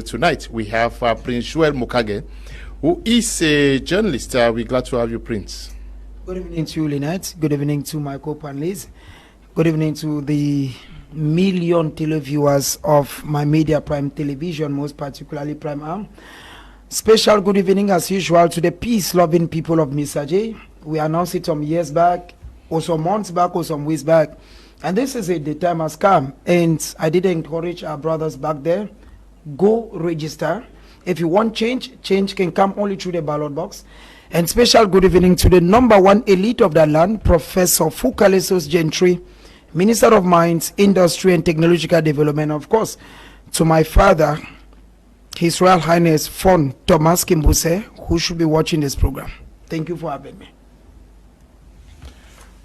Tonight we have Prince Joel Mokage, who is a journalist. We're glad to have you, Prince. Good evening to you, Leonard. Good evening to my co-panelists. Good evening to the million televiewers of my media Prime Television, most particularly Prime Arm. Special good evening, as usual, to the peace-loving people of Misaje. We announced it some years back, or some months back, or some weeks back. And this is it, the time has come. And I did encourage our brothers back there, go register. If you want change, change can come only through the ballot box. And special good evening to the number one elite of the land, Professor Fukalesos Gentry, Minister of Mines, Industry and Technological Development. Of course, to my father, His Royal Highness Fon Thomas Kimbuse, who should be watching this program. Thank you for having me.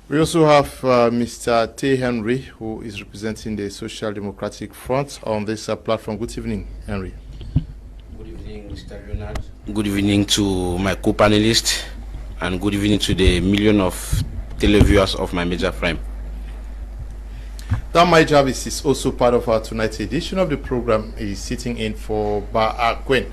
We also have Mr. T. Henry, who is representing the Social Democratic Front on this platform. Good evening, Henry. Good evening, Mr. Leonard. Good evening to my co-panelists, and good evening to the million of televiewers of my major Prime. Dan Mai Jarvis is also part of our tonight's edition of the program. He's sitting in for Ba Akwen,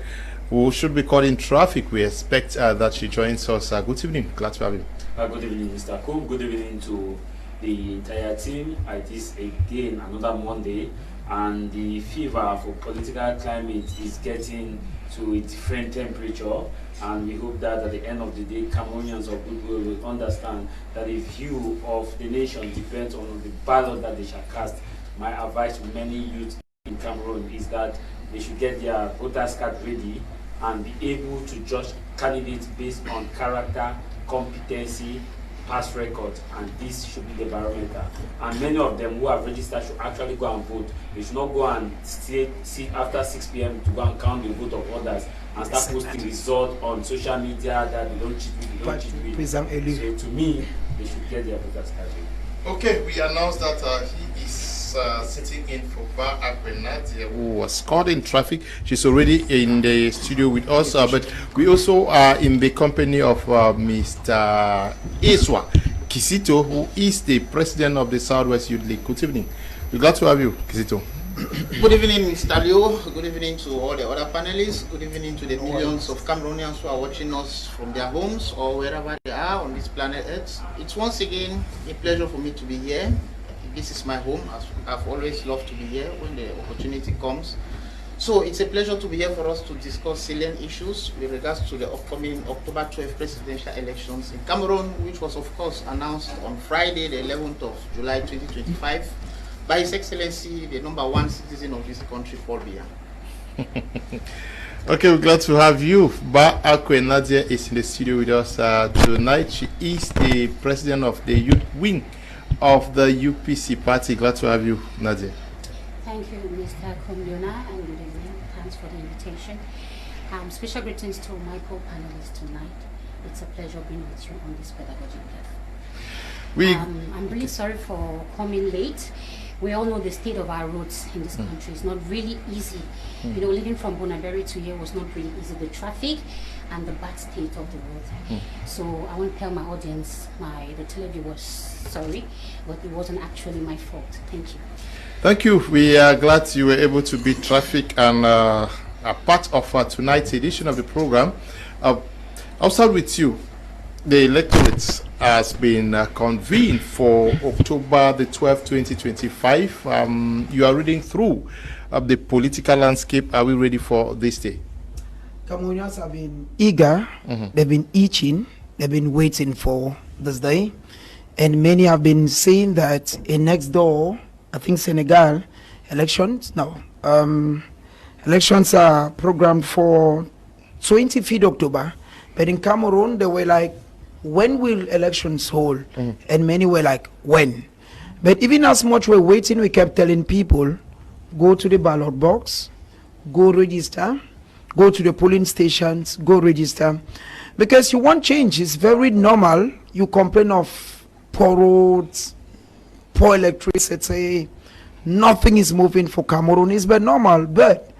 who should be caught in traffic. We expect that she joins us. Good evening. Glad to have you. Good evening, Mr. Kum. Good evening to the entire team. It is again another Monday, and the fever for political climate is getting to a different temperature. And we hope that at the end of the day, Cameroonians of goodwill will understand that the view of the nation depends on the ballot that they shall cast. My advice to many youth in Cameroon is that they should get their voters card ready and be able to judge candidates based on character, competency, past record, and this should be the barometer. And many of them who have registered should actually go and vote. They should not go and sit after 6 p.m. to go and count the vote of others and start posting results on social media that they don't cheat with, they don't cheat with. So to me, they should get their voters card. Okay, we announced that he is sitting in for Ba Akwen, who was caught in traffic. She's already in the studio with us, but we also are in the company of Mr. Eswa Kisito, who is the president of the Southwest Youth League. Good evening. We're glad to have you, Kisito. Good evening, Mr. Leo. Good evening to all the other panelists. Good evening to the millions of Cameroonians who are watching us from their homes or wherever they are on this planet Earth. It's once again a pleasure for me to be here. This is my home. I've always loved to be here when the opportunity comes. So it's a pleasure to be here for us to discuss salient issues with regards to the upcoming October 12 presidential elections in Cameroon, which was of course announced on Friday, the 11th of July 2025, by His Excellency, the number one citizen of this country, Paul Biya. Okay, we're glad to have you. Ba Akwen Nadia is in the studio with us tonight. She is the president of the youth wing of the UPC party. Glad to have you, Nadia. Thank you, Mr. Kum Leonard, and good evening. Thanks for the invitation. Special greetings to my co-panelists tonight. It's a pleasure being with you on this pedagogic platform. I'm really sorry for coming late. We all know the state of our roads in this country is not really easy. You know, living from Bonaberi to here was not really easy. The traffic and the bad state of the road. So I want to tell my audience, the television was sorry, but it wasn't actually my fault. Thank you. Thank you. We are glad you were able to beat traffic and are part of tonight's edition of the program. I'll start with you. The electorate has been convened for October the 12th, 2025. You are reading through the political landscape. Are we ready for this day? Cameroonians have been eager, they've been itching, they've been waiting for this day. And many have been saying that in next door, I think Senegal, elections are programmed for 25th October. But in Cameroon, they were like, when will elections hold? And many were like, when? But even as much we're waiting, we kept telling people, go to the ballot box, go register, go to the polling stations, go register. Because you want change. It's very normal. You complain of poor roads, poor electricity, nothing is moving for Cameroon. It's very normal. But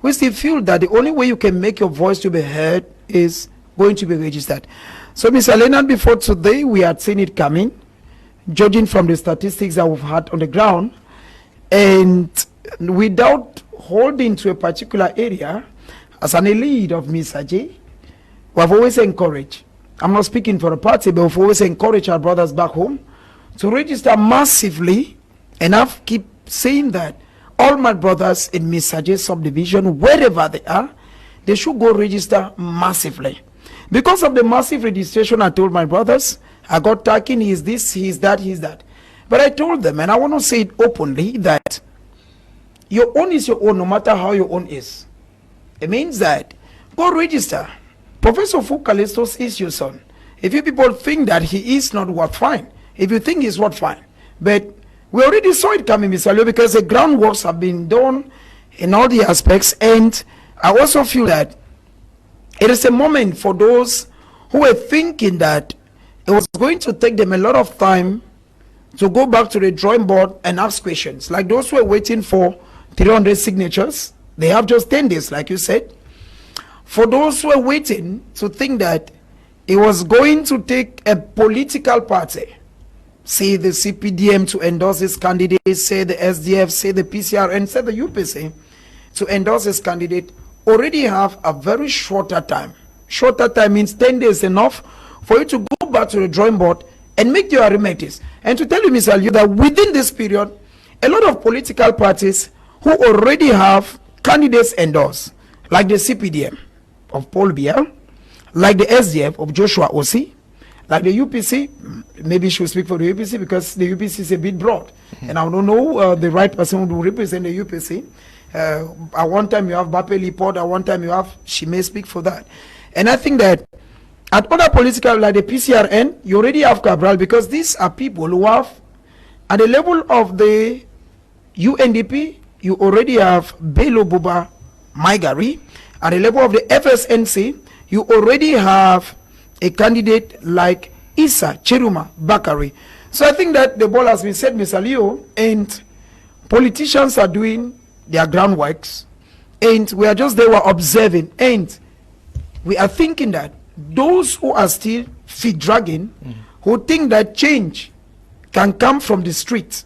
we still feel that the only way you can make your voice to be heard is going to be registered. So, Mr. Leonard, before today, we had seen it coming, judging from the statistics that we've had on the ground. And without holding to a particular area, as an elite of Misaje, we have always encouraged, I'm not speaking for a party, but we've always encouraged our brothers back home to register massively, and I keep saying that all my brothers in Misaje subdivision, wherever they are, they should go register massively. Because of the massive registration, I told my brothers, I got taken, he is this, he is that, he is that. But I told them, and I want to say it openly, that your own is your own, no matter how your own is. It means that go register. Professor Fukalistos is your son. If you people think that he is not, what, fine. If you think he's what, fine. But we already saw it coming, Mr. Leo, because the groundworks have been done in all the aspects. And I also feel that it is a moment for those who were thinking that it was going to take them a lot of time to go back to the drawing board and ask questions. Like those who are waiting for 300 signatures, they have just 10 days, like you said. For those who are waiting to think that it was going to take a political party, say the CPDM to endorse his candidate, say the SDF, say the PCR, and say the UPC to endorse his candidate, already have a very shorter time. Shorter time means 10 days enough for you to go back to the drawing board and make your arithmetic. And to tell you, Mr. Aliyu, that within this period, a lot of political parties who already have candidates endorsed, like the CPDM of Paul Biya, like the SDF of Joshua Osi, like the UPC, maybe you should speak for the UPC because the UPC is a bit broad. And I don't know the right person who will represent the UPC. At one time you have Bape Lipod, at one time you have, she may speak for that. And I think that at other political, like the PCRN, you already have Cabral, because these are people who have, at the level of the UNDP, you already have Bello Buba Maigari. At the level of the FSNC, you already have a candidate like Issa Cheruma Bakari. So I think that the ball has been set, Mr. Leo, and politicians are doing their groundworks, and we are just there, we're observing, and we are thinking that those who are still feet dragging, who think that change can come from the street.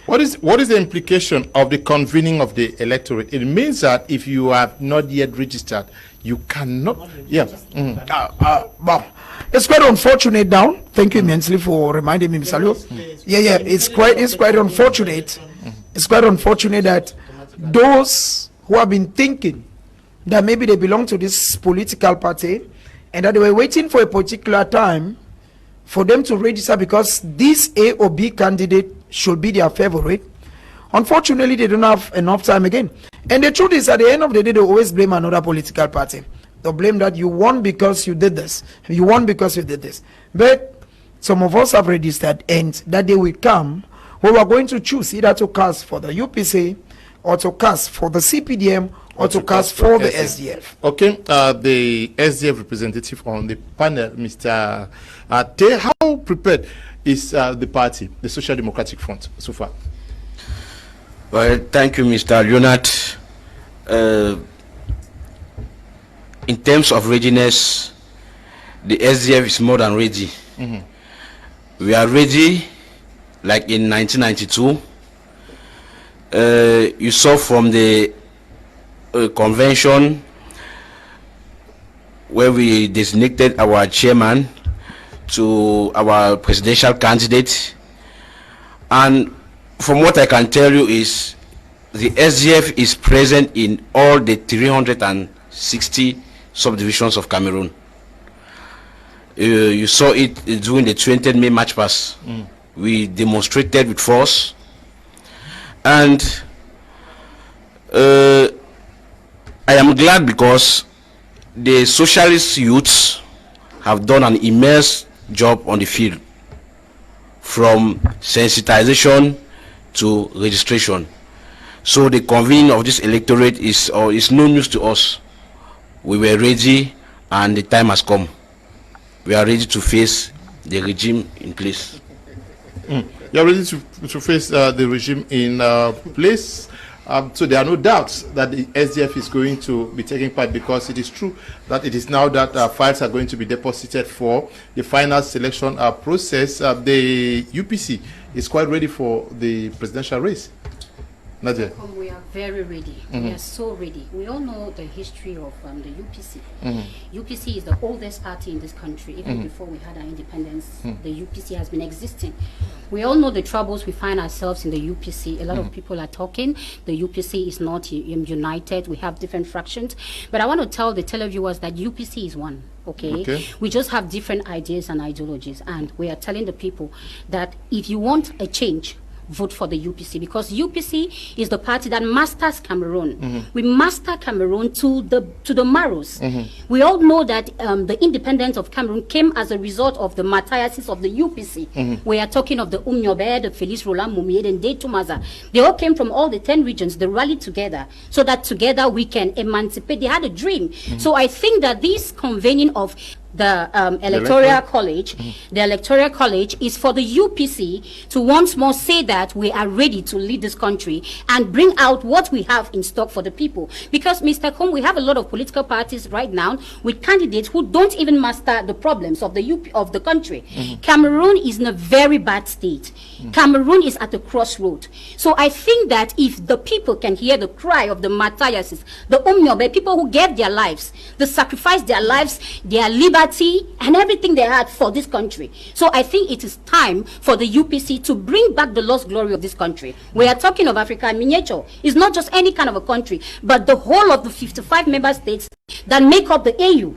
What is the implication of the convening of the electorate? It means that if you have not yet registered, you cannot. Well, it's quite unfortunate now. Thank you immensely for reminding me, Mr. Leo. Yeah, it's quite unfortunate. It's quite unfortunate that those who have been thinking that maybe they belong to this political party and that they were waiting for a particular time for them to register because this A or B candidate should be their favorite. Unfortunately, they don't have enough time again. And the truth is, at the end of the day, they always blame another political party. They'll blame that you won because you did this. You won because you did this. But some of us have registered, and that day will come where we are going to choose either to cast for the UPC or to cast for the CPDM or to cast for the SDF. Okay, the SDF representative on the panel, Mr. Te, how prepared is the party, the Social Democratic Front, so far? Well, thank you, Mr. Leonard. In terms of readiness, the SDF is more than ready. We are ready, like in 1992. You saw from the convention where we designated our chairman to our presidential candidate, and from what I can tell you is the SDF is present in all the 360 subdivisions of Cameroon. You saw it during the 20th May March Pass. We demonstrated with force, and I am glad because the socialist youths have done an immense job on the field, from sensitization to registration. So the convening of this electorate is no news to us. We were ready, and the time has come. We are ready to face the regime in place. You are ready to face the regime in place. So there are no doubts that the SDF is going to be taking part, because it is true that it is now that files are going to be deposited for the final selection process. The UPC is quite ready for the presidential race. Nadia. We are very ready. We are so ready. We all know the history of the UPC. UPC is the oldest party in this country. Even before we had our independence, the UPC has been existing. We all know the troubles we find ourselves in the UPC. A lot of people are talking. The UPC is not united. We have different fractions. But I want to tell the televiewers that UPC is one. Okay? We just have different ideas and ideologies. And we are telling the people that if you want a change, vote for the UPC, because UPC is the party that masters Cameroon. We master Cameroon to the marrows. We all know that the independence of Cameroon came as a result of the martyrs of the UPC. We are talking of the Umnyobe, the Felice Roland Mumier, and De Tumaza. They all came from all the 10 regions. They rallied together so that together we can emancipate. They had a dream. So I think that this convening of the electoral college, the electoral college is for the UPC to once more say that we are ready to lead this country and bring out what we have in stock for the people. Because, Mr. Kum, we have a lot of political parties right now with candidates who don't even master the problems of the country. Cameroon is in a very bad state. Cameroon is at a crossroad. So I think that if the people can hear the cry of the Matthias, the Umnyobe, people who gave their lives, they sacrificed their lives, their liberty, and everything they had for this country. So I think it is time for the UPC to bring back the lost glory of this country. We are talking of Africa in miniature. It's not just any kind of a country, but the whole of the 55 member states that make up the AU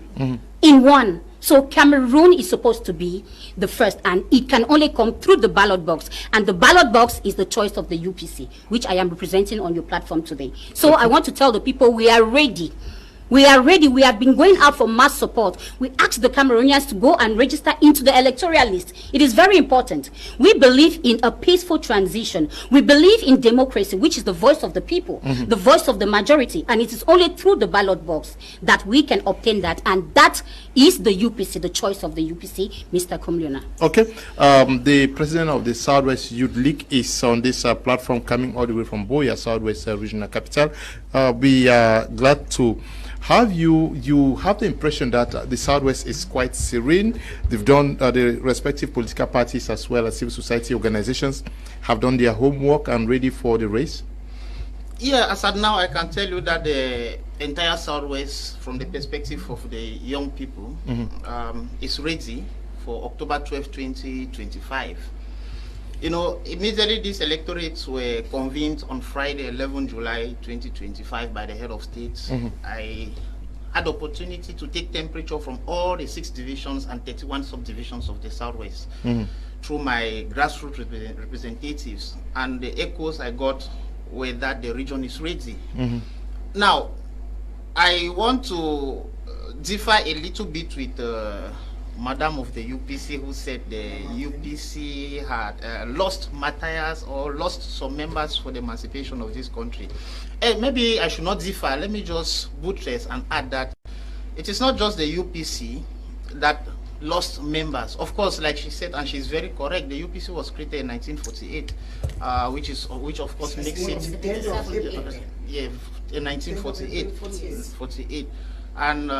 in one. So Cameroon is supposed to be the first, and it can only come through the ballot box. And the ballot box is the choice of the UPC, which I am representing on your platform today. So I want to tell the people we are ready. We are ready. We have been going out for mass support. We asked the Cameroonians to go and register into the electoral list. It is very important. We believe in a peaceful transition. We believe in democracy, which is the voice of the people, the voice of the majority. And it is only through the ballot box that we can obtain that. And that is the UPC, the choice of the UPC, Mr. Kum Leonard. Okay. The president of the Southwest Youth League is on this platform, coming all the way from Boya, Southwest Regional Capital. We are glad to have you have the impression that the Southwest is quite serene. They've done the respective political parties as well as civil society organizations have done their homework and ready for the race. Yeah, as of now, I can tell you that the entire Southwest, from the perspective of the young people, is ready for October 12, 2025. You know, immediately these electorates were convened on Friday, 11 July 2025 by the head of state. I had the opportunity to take temperature from all the 6 divisions and 31 subdivisions of the Southwest through my grassroots representatives. And the echoes I got were that the region is ready. Now, I want to differ a little bit with Madam of the UPC, who said the UPC had lost martyrs or lost some members for the emancipation of this country. Maybe I should not differ. Let me just buttress and add that it is not just the UPC that lost members. Of course, like she said, and she's very correct, the UPC was created in 1948, which of course makes it in 1948. And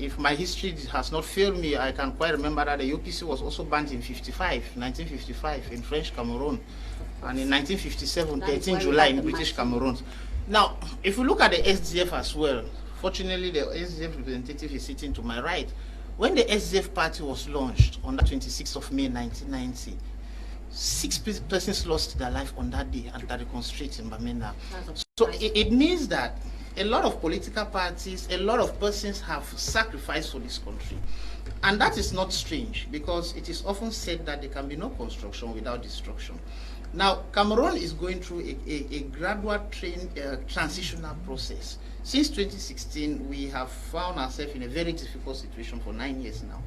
if my history has not failed me, I can quite remember that the UPC was also banned in 1955 in French Cameroon, and in 1957, 13 July in British Cameroon. Now, if you look at the SDF as well, fortunately the SDF representative is sitting to my right. When the SDF party was launched on the 26th of May 1990, 6 persons lost their life on that day under the constraint in Bamenda. So it means that a lot of political parties, a lot of persons have sacrificed for this country. And that is not strange, because it is often said that there can be no construction without destruction. Now, Cameroon is going through a gradual transitional process. Since 2016, we have found ourselves in a very difficult situation for 9 years now.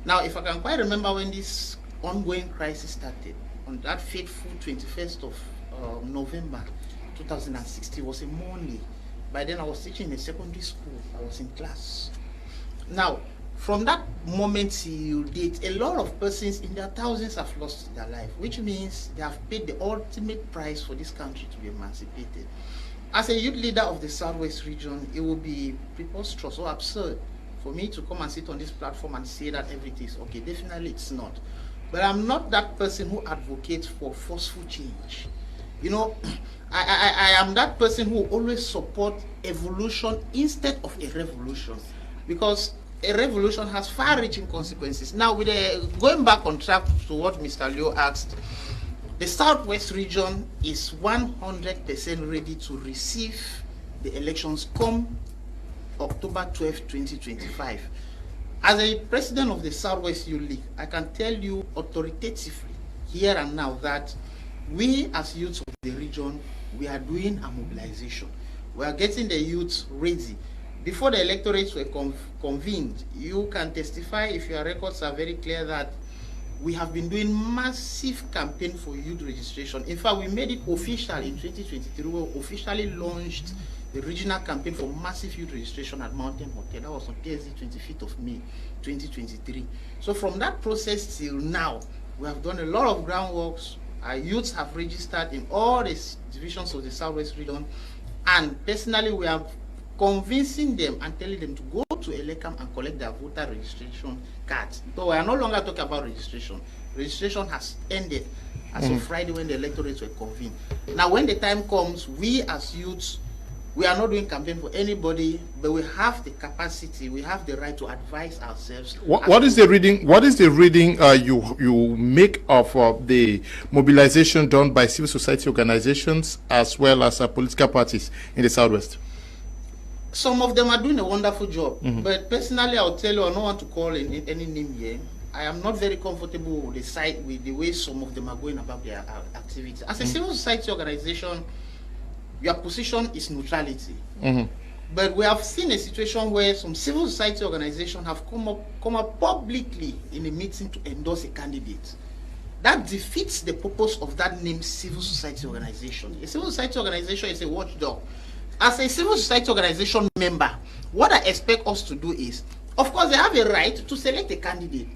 Now, if I can quite remember when this ongoing crisis started, on that fateful 21st of November 2016, was a Monday. By then I was teaching in a secondary school. I was in class. Now, from that moment till date, a lot of persons in their thousands have lost their life, which means they have paid the ultimate price for this country to be emancipated. As a youth leader of the Southwest region, it will be preposterous or absurd for me to come and sit on this platform and say that everything is okay. Definitely it's not. But I'm not that person who advocates for forceful change. You know, I am that person who always support evolution instead of a revolution, because a revolution has far-reaching consequences. Now, with going back on track to what Mr. Leo asked, the Southwest region is 100% ready to receive the elections come October 12, 2025. As a president of the Southwest Youth League, I can tell you authoritatively here and now that we as youths of the region, we are doing a mobilization. We are getting the youths ready. Before the electorates were convened, you can testify, if your records are very clear, that we have been doing massive campaign for youth registration. In fact, we made it official in 2023. We officially launched the regional campaign for massive youth registration at Mountain Hotel. That was on Thursday, 25th of May, 2023. So from that process till now, we have done a lot of groundworks. Our youths have registered in all the divisions of the Southwest region. And personally, we are convincing them and telling them to go to Elecam and collect their voter registration cards. So we are no longer talking about registration. Registration has ended as of Friday when the electorates were convened. Now, when the time comes, we as youths, we are not doing campaign for anybody, but we have the capacity, we have the right to advise ourselves. What is the reading? What is the reading you make of the mobilization done by civil society organizations as well as political parties in the Southwest? Some of them are doing a wonderful job, but personally, I'll tell you, I don't want to call any name here. I am not very comfortable with the way some of them are going about their activities. As a civil society organization, your position is neutrality. But we have seen a situation where some civil society organizations have come up publicly in a meeting to endorse a candidate. That defeats the purpose of that name, civil society organization. A civil society organization is a watchdog. As a civil society organization member, what I expect us to do is, of course, they have a right to select a candidate.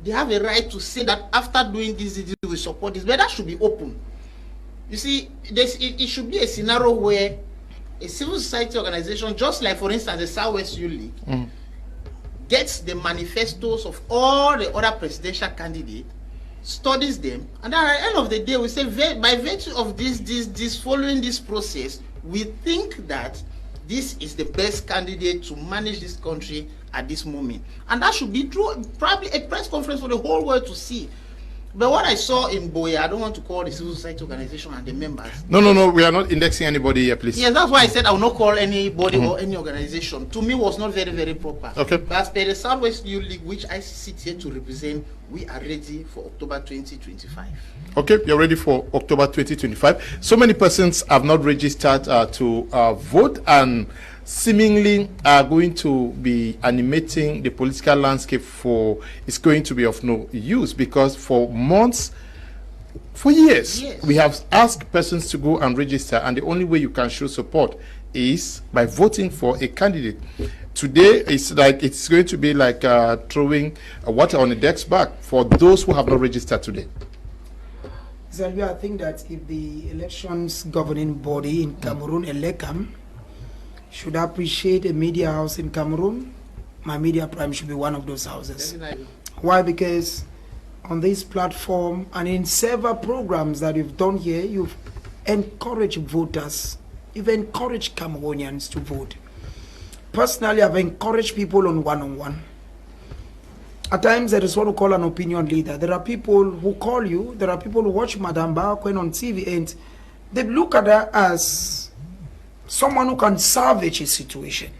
They have a right to say that after doing this, we support this, but that should be open. You see, it should be a scenario where a civil society organization, just like, for instance, the Southwest Youth League, gets the manifestos of all the other presidential candidates, studies them, and then at the end of the day, we say, by virtue of this following this process, we think that this is the best candidate to manage this country at this moment. And that should be true, probably a press conference for the whole world to see. But what I saw in Boya, I don't want to call the civil society organization and the members. No, we are not indexing anybody here, please. Yes, that's why I said I will not call anybody or any organization. To me, was not very, very proper. Okay. But as per the Southwest Youth League, which I sit here to represent, we are ready for October 2025. Okay, you're ready for October 2025. So many persons have not registered to vote and seemingly are going to be animating the political landscape it's going to be of no use, because for months, for years, we have asked persons to go and register, and the only way you can show support is by voting for a candidate. Today, it's going to be like throwing water on the deck's back for those who have not registered today. Zalvia, I think that if the elections governing body in Cameroon, Elecam, should appreciate a media house in Cameroon, my media prime should be one of those houses. Why? Because on this platform and in several programs that you've done here, you've encouraged voters, you've encouraged Cameroonians to vote. Personally, I've encouraged people on one-on-one. At times, there is what we call an opinion leader. There are people who call you, there are people who watch Madame Bakwen on TV, and they look at her as someone who can salvage a situation.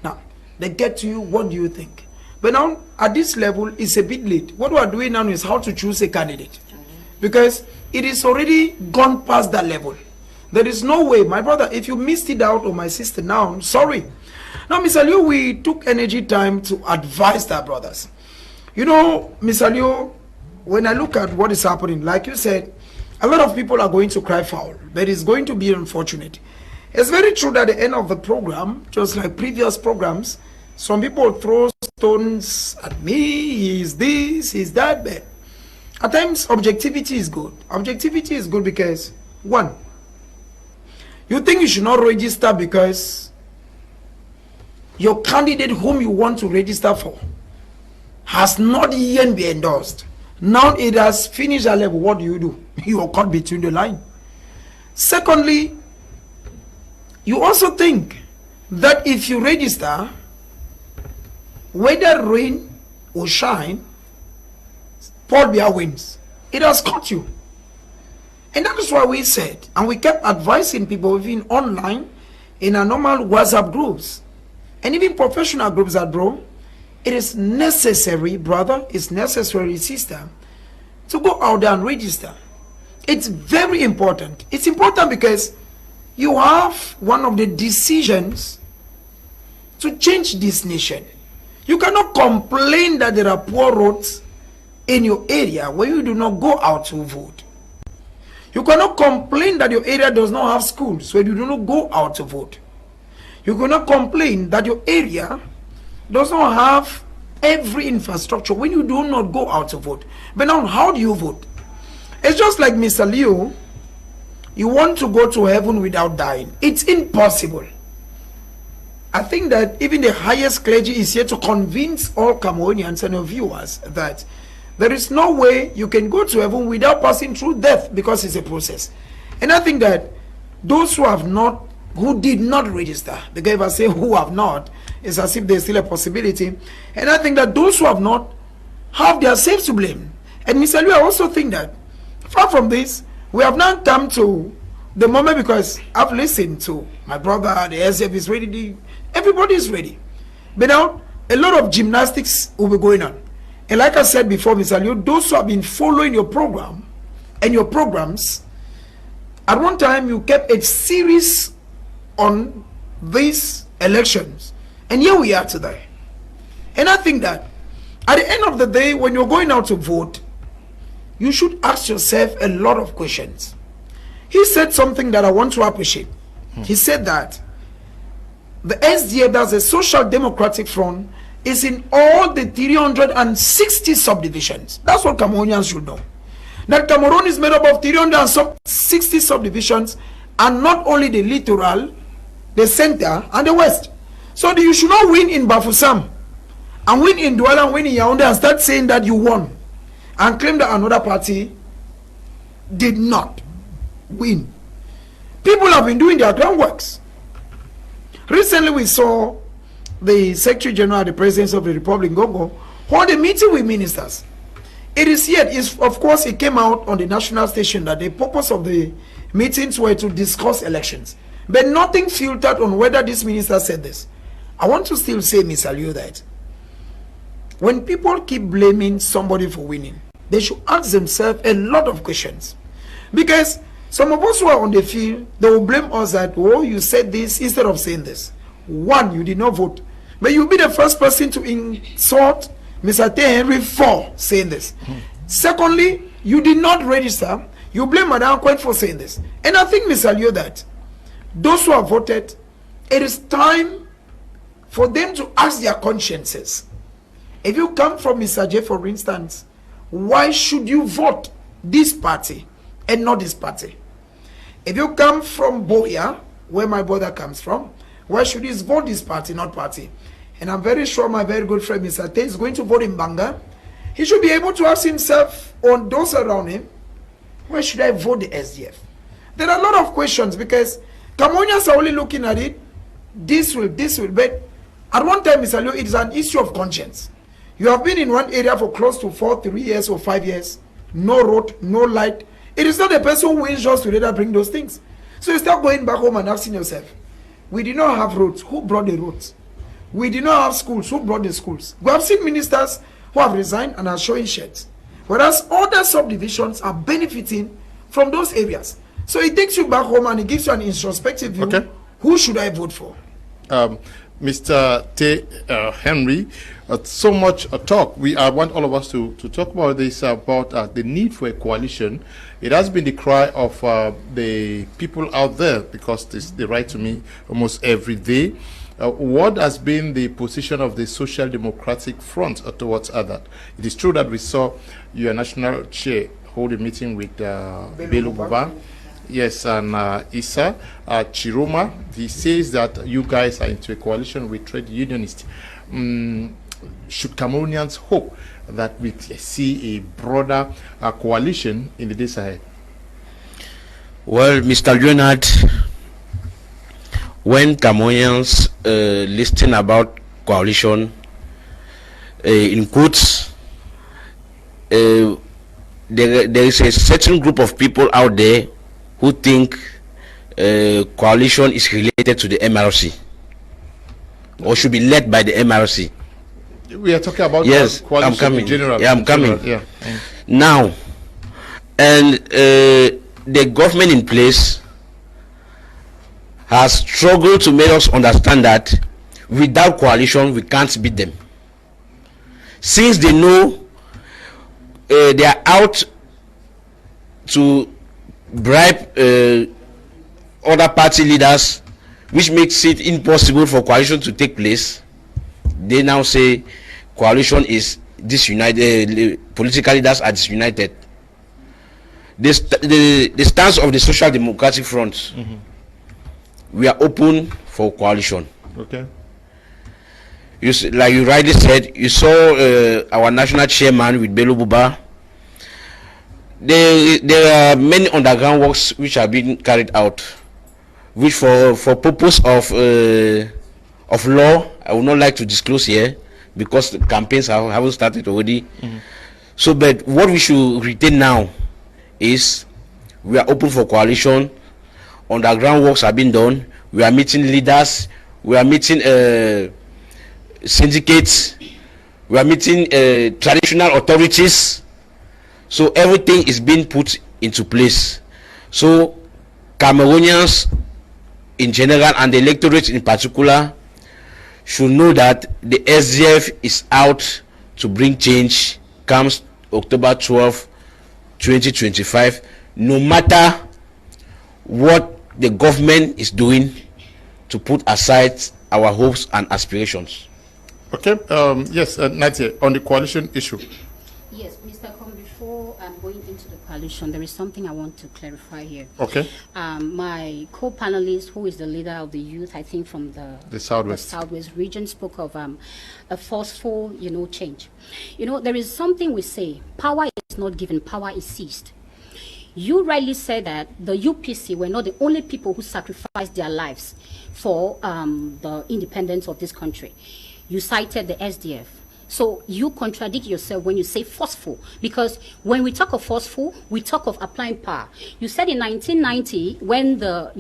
Now, they get to you, what do you think? But now, at this level, it's a bit late. What we are doing now is how to choose a candidate. Because it is already gone past that level. There is no way, my brother, if you missed it out, or my sister now, sorry. Now, Mr. Liu, we took energy time to advise our brothers. You know, Mr. Liu, when I look at what is happening, like you said, a lot of people are going to cry foul, but it's going to be unfortunate. It's very true that at the end of the program, just like previous programs, some people throw stones at me, is this, is that, but at times objectivity is good. Objectivity is good because, one, you think you should not register because your candidate whom you want to register for has not yet been endorsed. Now it has finished a level. What do? You are caught between the line. Secondly, you also think that if you register, whether rain or shine, Paul Biya wins. It has caught you. And that is why we said, and we kept advising people, even online, in our normal WhatsApp groups, and even professional groups that, bro, it is necessary, brother, it's necessary, sister, to go out there and register. It's very important. It's important because you have one of the decisions to change this nation. You cannot complain that there are poor roads in your area where you do not go out to vote. You cannot complain that your area does not have schools where you do not go out to vote. You cannot complain that your area does not have every infrastructure when you do not go out to vote. But now, how do you vote? It's just like Mr. Leo. You want to go to heaven without dying. It's impossible. I think that even the highest clergy is here to convince all Cameroonians and your viewers that there is no way you can go to heaven without passing through death, because it's a process. And I think that those who did not register, the guy say who have not, it's as if there's still a possibility. And I think that those who have not have themselves to blame. And Mr. Liu, I also think that far from this, we have now come to the moment, because I've listened to my brother, the SDF is ready, everybody is ready. But now, a lot of gymnastics will be going on. And like I said before, Mr. Liu, those who have been following your program and your programs, at one time you kept a series on these elections. And here we are today. And I think that at the end of the day, when you're going out to vote, you should ask yourself a lot of questions. He said something that I want to appreciate. He said that the SDF, that's a Social Democratic Front, is in all the 360 subdivisions. That's what Cameroonians should know. That Cameroon is made up of 360 subdivisions, and not only the littoral, the center, and the west. So you should not win in Bafoussam, and win in Douala, and win in Yaoundé, and start saying that you won, and claim that another party did not win. People have been doing their groundworks. Recently, we saw the Secretary General of the Presidency of the Republic, Gogo, hold a meeting with ministers. It is yet, of course, it came out on the national station that the purpose of the meetings were to discuss elections. But nothing filtered on whether this minister said this. I want to still say, Mr. Liu, that when people keep blaming somebody for winning, they should ask themselves a lot of questions. Because some of us who are on the field, they will blame us that, oh, you said this instead of saying this. One, you did not vote. But you'll be the first person to insult Mr. T. Henry for saying this. Secondly, you did not register. You blame Madame Quinn for saying this. And I think, Mr. Liu, that those who have voted, it is time for them to ask their consciences. If you come from Mr. J, for instance, why should you vote this party and not this party? If you come from Boya, where my brother comes from, why should he vote this party, not party? And I'm very sure my very good friend Mr. Tate is going to vote in Banga. He should be able to ask himself or those around him, why should I vote the SDF? There are a lot of questions, because Cameroonians are only looking at it, this will, but at one time, Mr. Liu, it is an issue of conscience. You have been in one area for close to 3 years or 5 years, no road, no light. It is not the person who wins just to later bring those things. So you start going back home and asking yourself, we did not have roads, who brought the roads? We did not have schools, who brought the schools? We have seen ministers who have resigned and are showing sheds, whereas other subdivisions are benefiting from those areas. So it takes you back home and it gives you an introspective view. Okay. Who should I vote for? Mr. T. Henry, so much talk. I want all of us to talk about this, about the need for a coalition. It has been the cry of the people out there, because they write to me almost every day. What has been the position of the Social Democratic Front towards that? It is true that we saw your national chair hold a meeting with Bello Buba. Yes, and Issa Chiroma. He says that you guys are into a coalition with trade unionists. Should Cameroonians hope that we see a broader coalition in the days ahead? Well, Mr. Leonard, when Cameroonians listen about coalition, in quotes, there is a certain group of people out there who think coalition is related to the MRC or should be led by the MRC. We are talking about coalition I'm coming. in general. Yeah, I'm coming. Yeah. Now, and the government in place has struggled to make us understand that without coalition we can't beat them. Since they know they are out to bribe other party leaders, which makes it impossible for coalition to take place, they now say coalition is disunited, political leaders are disunited. The stance of the Social Democratic Front, we are open for coalition. Okay. Like you rightly said, you saw our national chairman with Bello Buba. There are many underground works which are being carried out, which for purpose of law, I would not like to disclose here because the campaigns haven't started already. So, but what we should retain now is we are open for coalition. Underground works are being done. We are meeting leaders. We are meeting syndicates. We are meeting traditional authorities. So everything is being put into place. So Cameroonians in general and the electorate in particular should know that the SDF is out to bring change comes October 12, 2025, no matter what the government is doing to put aside our hopes and aspirations. Okay. Yes, Nadia, on the coalition issue. Yes, Mr. Kum, before going into the coalition, there is something I want to clarify here. Okay. My co-panelist, who is the leader of the youth, I think from the Southwest region, spoke of a forceful, change. There is something we say, power is not given, power is seized. You rightly said that the UPC were not the only people who sacrificed their lives for the independence of this country. You cited the SDF. So you contradict yourself when you say forceful, because when we talk of forceful, we talk of applying power. You said in 1990, when the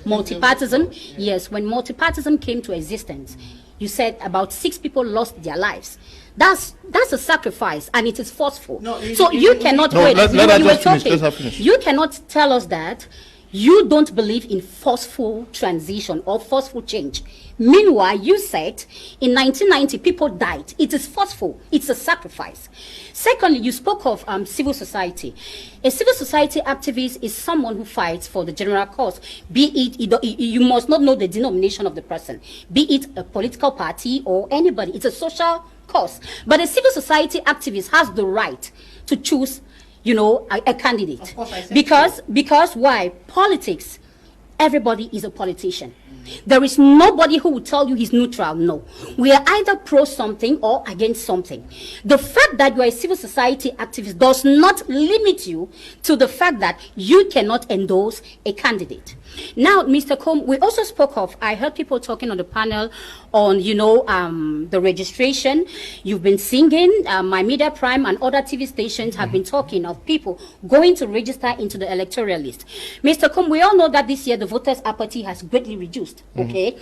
multipartism, when multipartism came to existence, you said about 6 people lost their lives. That's a sacrifice, and it is forceful. So you cannot wait. You cannot tell us that you don't believe in forceful transition or forceful change. Meanwhile, you said in 1990 people died. It is forceful. It's a sacrifice. Secondly, you spoke of civil society. A civil society activist is someone who fights for the general cause. Be it, you must not know the denomination of the person. Be it a political party or anybody. It's a social cause. But a civil society activist has the right to choose a candidate. Because why? Politics, everybody is a politician. There is nobody who will tell you he's neutral. No. We are either pro something or against something. The fact that you are a civil society activist does not limit you to the fact that you cannot endorse a candidate. Now, Mr. Kum, we also spoke of, I heard people talking on the panel on, the registration. You've been singing, My Media Prime and other TV stations have been talking of people going to register into the electoral list. Mr. Kum, we all know that this year the voters' apathy has greatly reduced, okay?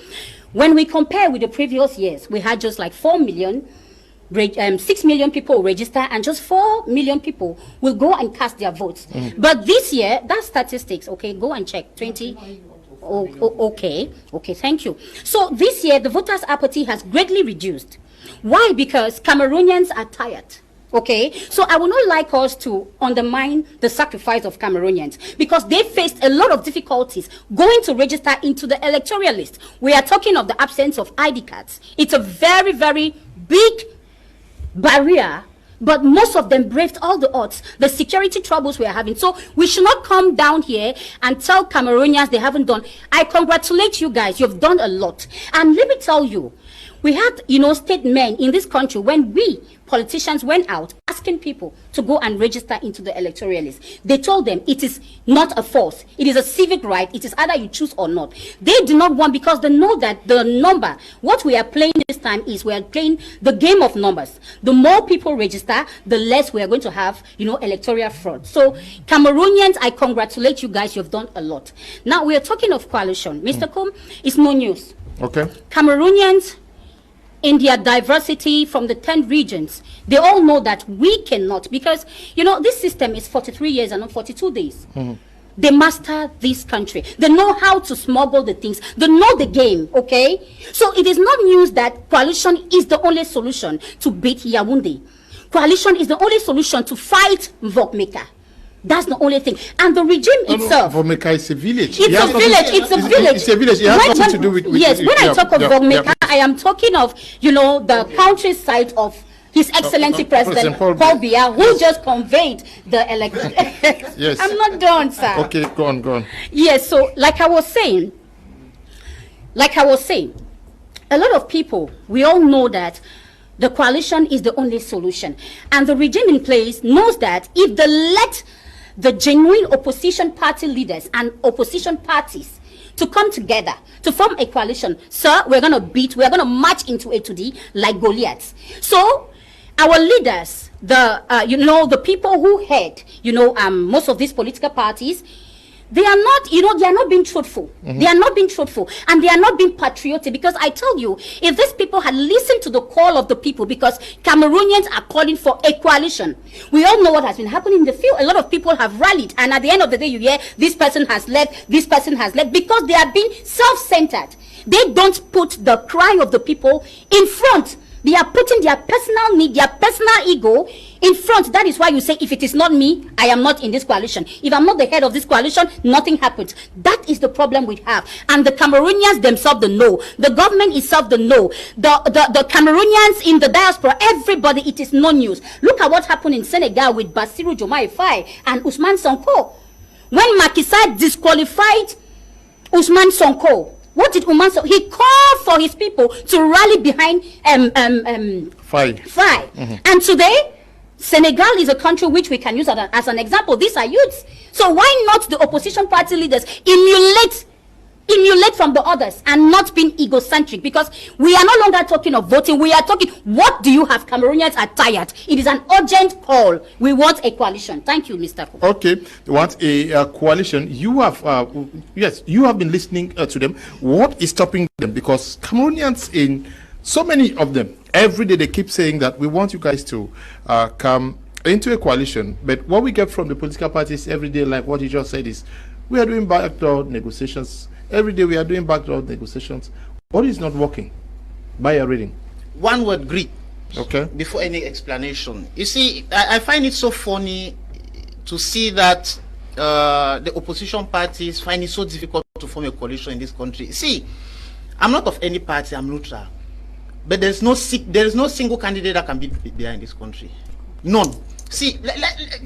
When we compare with the previous years, we had just like 4 million 6 million people register and just 4 million people will go and cast their votes. But this year, that's statistics, okay, go and check, 20, okay, thank you. So this year, the voters' apathy has greatly reduced. Why? Because Cameroonians are tired. Okay, so I would not like us to undermine the sacrifice of Cameroonians because they faced a lot of difficulties going to register into the electoral list. We are talking of the absence of ID cards. It's a very, very big barrier, but most of them braved all the odds, the security troubles we are having. So we should not come down here and tell Cameroonians they haven't done. I congratulate you guys, you've done a lot. And let me tell you, we had, state men in this country when we politicians went out asking people to go and register into the electoral list. They told them it is not a force. It is a civic right. It is either you choose or not. They do not want, because they know that the number, what we are playing this time is we are playing the game of numbers. The more people register, the less we are going to have, electoral fraud. So Cameroonians, I congratulate you guys. You've done a lot. Now we are talking of coalition. Mr. Kum, it's no news. Okay. Cameroonians, in their diversity from the 10 regions, they all know that we cannot, because, this system is 43 years and not 42 days. They master this country. They know how to smuggle the things. They know the game, okay? So it is not news that coalition is the only solution to beat Yaoundé. Coalition is the only solution to fight Vokmeka. That's the only thing. And the regime itself. Vokmeka is a village. It's a village. It's a village. It's a village. It has nothing to do with yes, when I talk of Vokmeka, I am talking of, the countryside of His Excellency President Paul Biya, who just conveyed the election. Yes. I'm not done, sir. Okay, go on. Yes, so like I was saying, a lot of people, we all know that the coalition is the only solution. And the regime in place knows that if they let the genuine opposition party leaders and opposition parties to come together to form a coalition, sir, we're going to march into A2D like Goliaths. So our leaders, the people who head, most of these political parties, they are not, they are not being truthful. They are not being truthful, and they are not being patriotic. Because I tell you, if these people had listened to the call of the people, because Cameroonians are calling for a coalition, we all know what has been happening in the field. A lot of people have rallied, and at the end of the day, you hear this person has left, because they are being self-centered. They don't put the cry of the people in front. They are putting their personal need, their personal ego in front. That is why you say, if it is not me, I am not in this coalition. If I'm not the head of this coalition, nothing happens. That is the problem we have. And the Cameroonians themselves, they know. The government itself, they know. The Cameroonians in the diaspora, everybody, it is no news. Look at what happened in Senegal with Bassirou Diomaye Faye and Ousmane Sonko. When Macky Sall disqualified Ousmane Sonko, what did Ousmane Sonko? He called for his people to rally behind Faye. And today, Senegal is a country which we can use as an example. These are youths. So why not the opposition party leaders emulate from the others and not being egocentric? Because we are no longer talking of voting. We are talking, what do you have? Cameroonians are tired. It is an urgent call. We want a coalition. Thank you, Mr. Kum. Okay, you want a coalition. You have, yes, you have been listening to them. What is stopping them? Because Cameroonians, in so many of them, every day they keep saying that we want you guys to come into a coalition. But what we get from the political parties every day, like what you just said, is we are doing backdoor negotiations. Every day we are doing backdoor negotiations. What is not working? By your reading. One word, greed. Okay. Before any explanation. You see, I find it so funny to see that the opposition parties find it so difficult to form a coalition in this country. See, I'm not of any party, I'm neutral. But there is no single candidate that can be there in this country. None. See,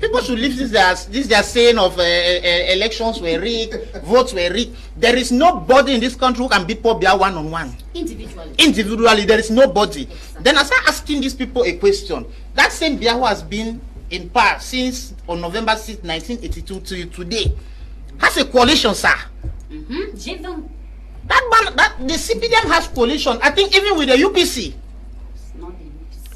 people should leave this their saying of elections were rigged, votes were rigged. There is nobody in this country who can beat Paul Biya one-on-one. Individually, there is nobody. Exactly. Then I start asking these people a question. That same Biya who has been in power since on November 6, 1982 to today, has a coalition, sir. That the CPDM has coalition. I think even with the UPC.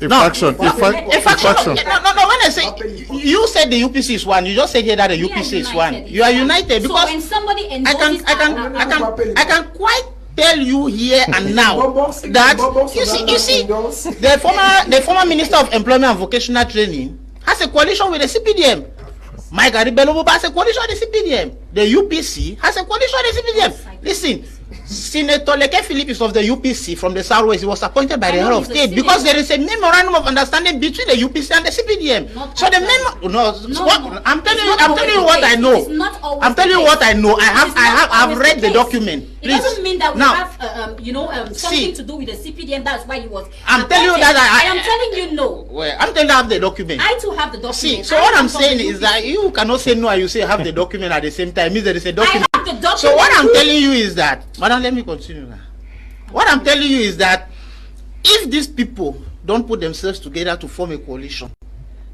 Faction. No, when I say, you said the UPC is one, you just said here that the UPC is one. You are united, because so when somebody I can quite tell you here and now that you see the former Minister of Employment and Vocational Training has a coalition with the CPDM. Mike Aribelo has a coalition with the CPDM. The UPC has a coalition with the CPDM. Listen, Senator Leke Philip is of the UPC from the Southwest. He was appointed by the head of state because there is a memorandum of understanding between the UPC and the CPDM. So the I'm telling you what I know. I'm telling you what I know. I've read the document. Please. It doesn't mean that we have something to do with the CPDM. That's why he was. I'm telling you that I am telling you no. Well, I'm telling you I have the document. I too have the document. See, so what I'm saying is that you cannot say no and you say have the document at the same time. It means there is a document. I have the document. So what I'm telling you is that, madam, let me continue now. What I'm telling you is that if these people don't put themselves together to form a coalition,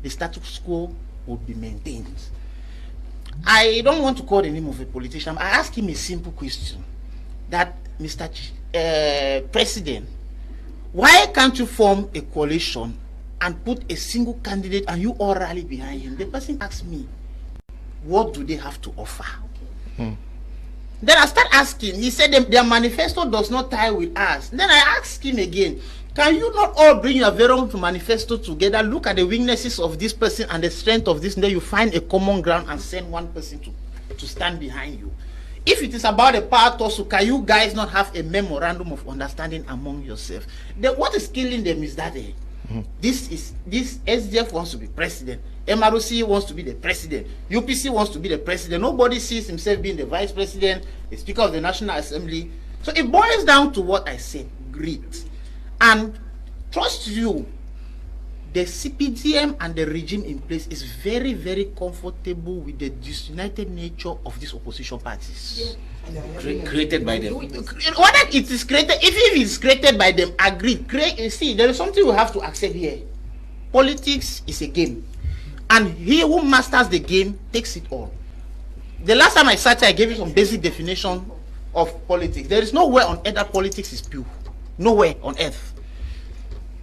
the status quo would be maintained. I don't want to call the name of a politician. I asked him a simple question, that Mr. President, why can't you form a coalition and put a single candidate and you all rally behind him? The person asked me, what do they have to offer? Then I start asking. He said their manifesto does not tie with us. Then I asked him again, can you not all bring your very own manifesto together, look at the weaknesses of this person and the strength of this, and then you find a common ground and send one person to stand behind you? If it is about a power tussle, can you guys not have a memorandum of understanding among yourselves? What is killing them is that this SDF wants to be president, MRC wants to be the president, UPC wants to be the president. Nobody sees himself being the vice president, the Speaker of the National Assembly. So it boils down to what I said, greed. And trust you, the CPDM and the regime in place is very, very comfortable with the disunited nature of these opposition parties. Created by them. Whether it is created, if it is created by them, agreed. See, there is something we have to accept here. Politics is a game, and he who masters the game takes it all. The last time I sat here, I gave you some basic definition of politics. There is nowhere on earth that politics is pure. Nowhere on earth.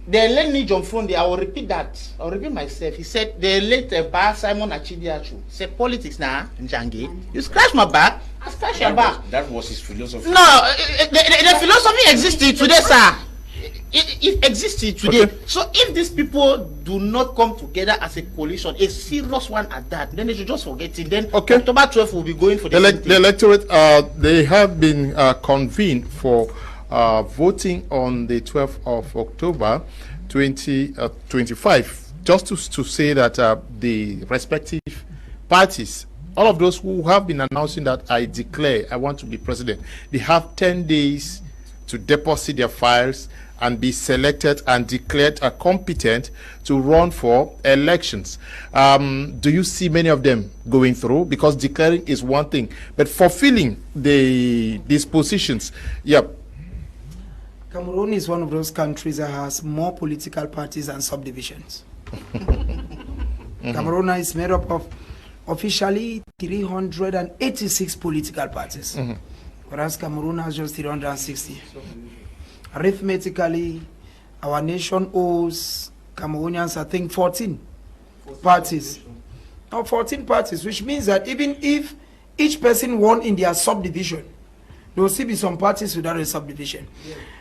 The late John Fonde, I will repeat that. I will repeat myself. He said, the late Simon Achidiachu said, politics now, Njangi. You scratch my back, I scratch your back. That was his philosophy. No, the philosophy existed today, sir. It existed today. Okay. So if these people do not come together as a coalition, a serious one at that, then they should just forget it. Then October 12th will be going for the electorate. They have been convened for voting on the 12th of October 2025, just to say that the respective parties, all of those who have been announcing that I declare I want to be president, they have 10 days to deposit their files and be selected and declared competent to run for elections. Do you see many of them going through? Because declaring is one thing, but fulfilling these positions, Cameroon is one of those countries that has more political parties and subdivisions. Cameroon is made up of officially 386 political parties, whereas Cameroon has just 360. Arithmetically, our nation owes Cameroonians, I think, 14 parties. Now, 14 parties, which means that even if each person won in their subdivision, there will still be some parties without a subdivision.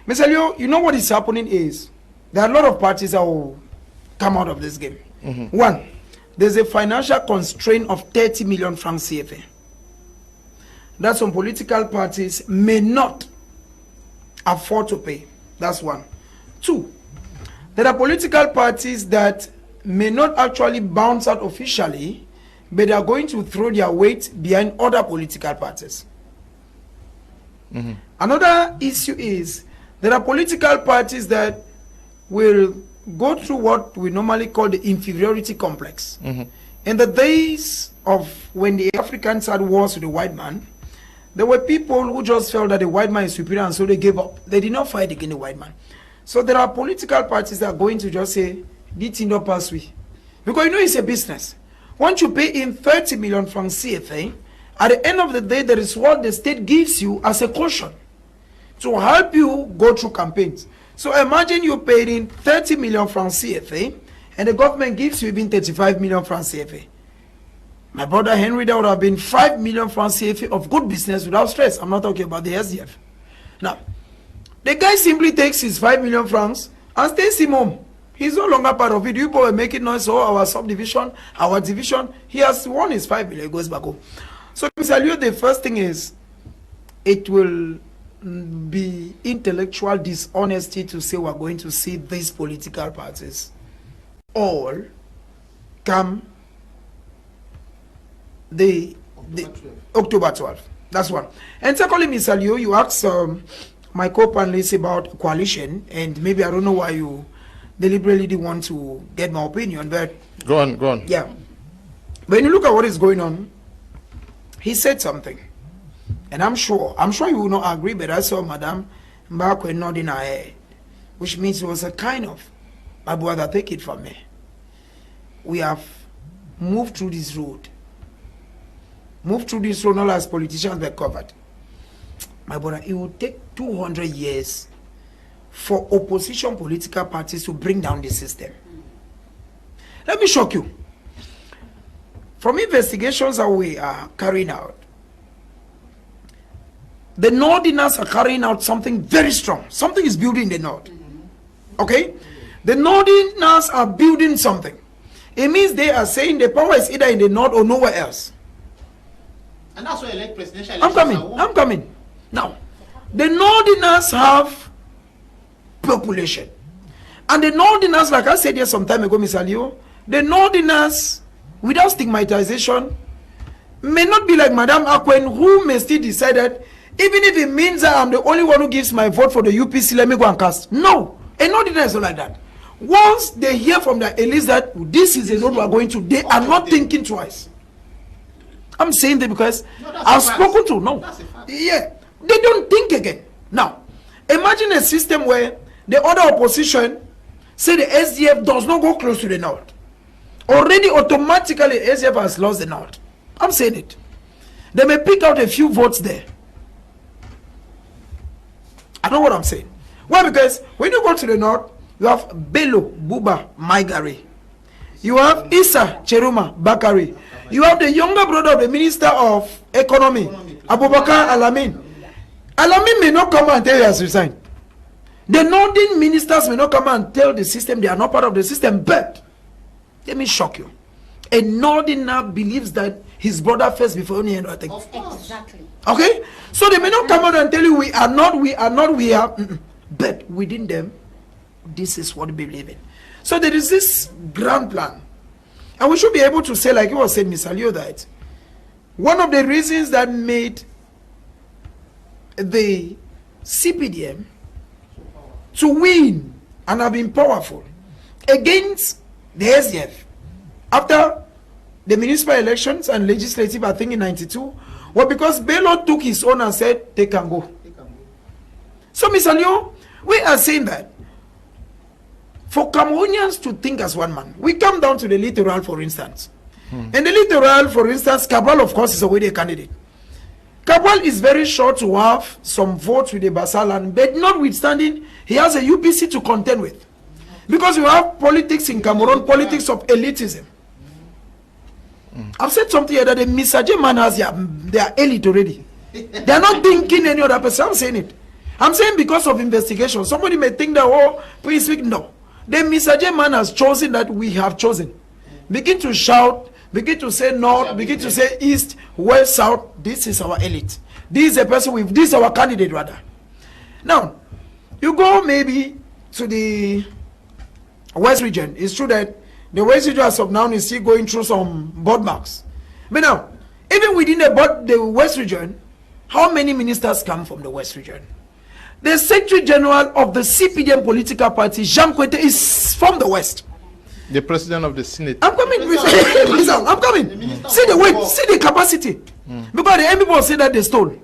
Mr. Leo, you know what is happening is there are a lot of parties that will come out of this game. One, there's a financial constraint of 30 million francs CFA that some political parties may not afford to pay. That's one. Two, there are political parties that may not actually bounce out officially, but they are going to throw their weight behind other political parties. Another issue is there are political parties that will go through what we normally call the inferiority complex. In the days of when the Africans had wars with the white man, there were people who just felt that the white man is superior, and so they gave up. They did not fight against the white man. So there are political parties that are going to just say, this thing don't pass we. Because you know it's a business. Once you pay in 30 million francs CFA, at the end of the day, there is what the state gives you as a caution to help you go through campaigns. So imagine you paid in 30 million francs CFA, and the government gives you even 35 million francs CFA. My brother Henry, that would have been 5 million francs CFA of good business without stress. I'm not talking about the SDF. Now, the guy simply takes his 5 million francs and stays him home. He's no longer part of it. You people are making noise, so our subdivision, our division, he has won his 5 million, he goes back home. So, Mr. Liu, the first thing is, it will be intellectual dishonesty to say we're going to see these political parties all come the October 12th. That's one. And secondly, Mr. Liu, you asked my co-panelists about coalition, and maybe I don't know why you deliberately didn't want to get my opinion, but go on. Yeah. When you look at what is going on, he said something, and I'm sure you will not agree, but I saw Madame Mbakwe nodding her head, which means it was a kind of, my brother, take it from me. we have moved through this road. Moved through this road, not as politicians were covered. My brother, it will take 200 years for opposition political parties to bring down the system. Let me shock you. From investigations that we are carrying out, the Northerners are carrying out something very strong. Something is building in the North. Okay? The Northerners are building something. It means they are saying the power is either in the North or nowhere else. And that's why elect presidential elections. I'm coming. Now, the Northerners have population. And the Northerners, like I said here some time ago, Mr. Leo, the Northerners, without stigmatization, may not be like Madame Akwen, who may still decide that even if it means that I'm the only one who gives my vote for the UPC, let me go and cast. No, a Northerner is not like that. Once they hear from the elites that this is the road we are going to, they are not thinking twice. I'm saying that because I've spoken to, yeah, they don't think again. Now, imagine a system where the other opposition say the SDF does not go close to the North. Already automatically SDF has lost the North. I'm saying it. They may pick out a few votes there. I know what I'm saying. Why? Because when you go to the North, you have Bello Buba Maigari. You have Issa Cheruma Bakari. You have the younger brother of the Minister of Economy, Abubakar Alamin. Alamin may not come and tell you he has resigned. The Northern ministers may not come and tell the system they are not part of the system, but let me shock you. A Northerner believes that his brother first before any other thing. Exactly. Okay? So they may not come out and tell you we are. But within them, this is what we believe in. So there is this grand plan. And we should be able to say, like you was saying, Mr. Leo, that one of the reasons that made the CPDM to win and have been powerful against the SDF after the municipal elections and legislative, I think in 92, was because Bello took his own and said, they can go. So, Mr. Leo, we are saying that for Cameroonians to think as one man, we come down to the littoral, for instance. In the littoral, for instance, Cabral, of course, is already a candidate. Cabral is very sure to have some votes with the Basalan, but notwithstanding, he has a UPC to contend with. Because you have politics in Cameroon, politics of elitism. I've said something here that the Misaje man has their elite already. They are not thinking any other person. I'm saying it. I'm saying because of investigation. Somebody may think that, oh, please speak. No. The Misaje man has chosen that we have chosen. Begin to shout, begin to say north, begin to say east, west, south. This is our elite. This is a person with, this is our candidate rather. Now, you go maybe to the West region. It's true that the West region as of now is still going through some board marks. But now, even within the West region, how many ministers come from the West region? The Secretary General of the CPDM political party, Jean Kwete, is from the West. The President of the Senate. I'm coming. I'm coming. See the weight, see the capacity. Because the people say that they stole.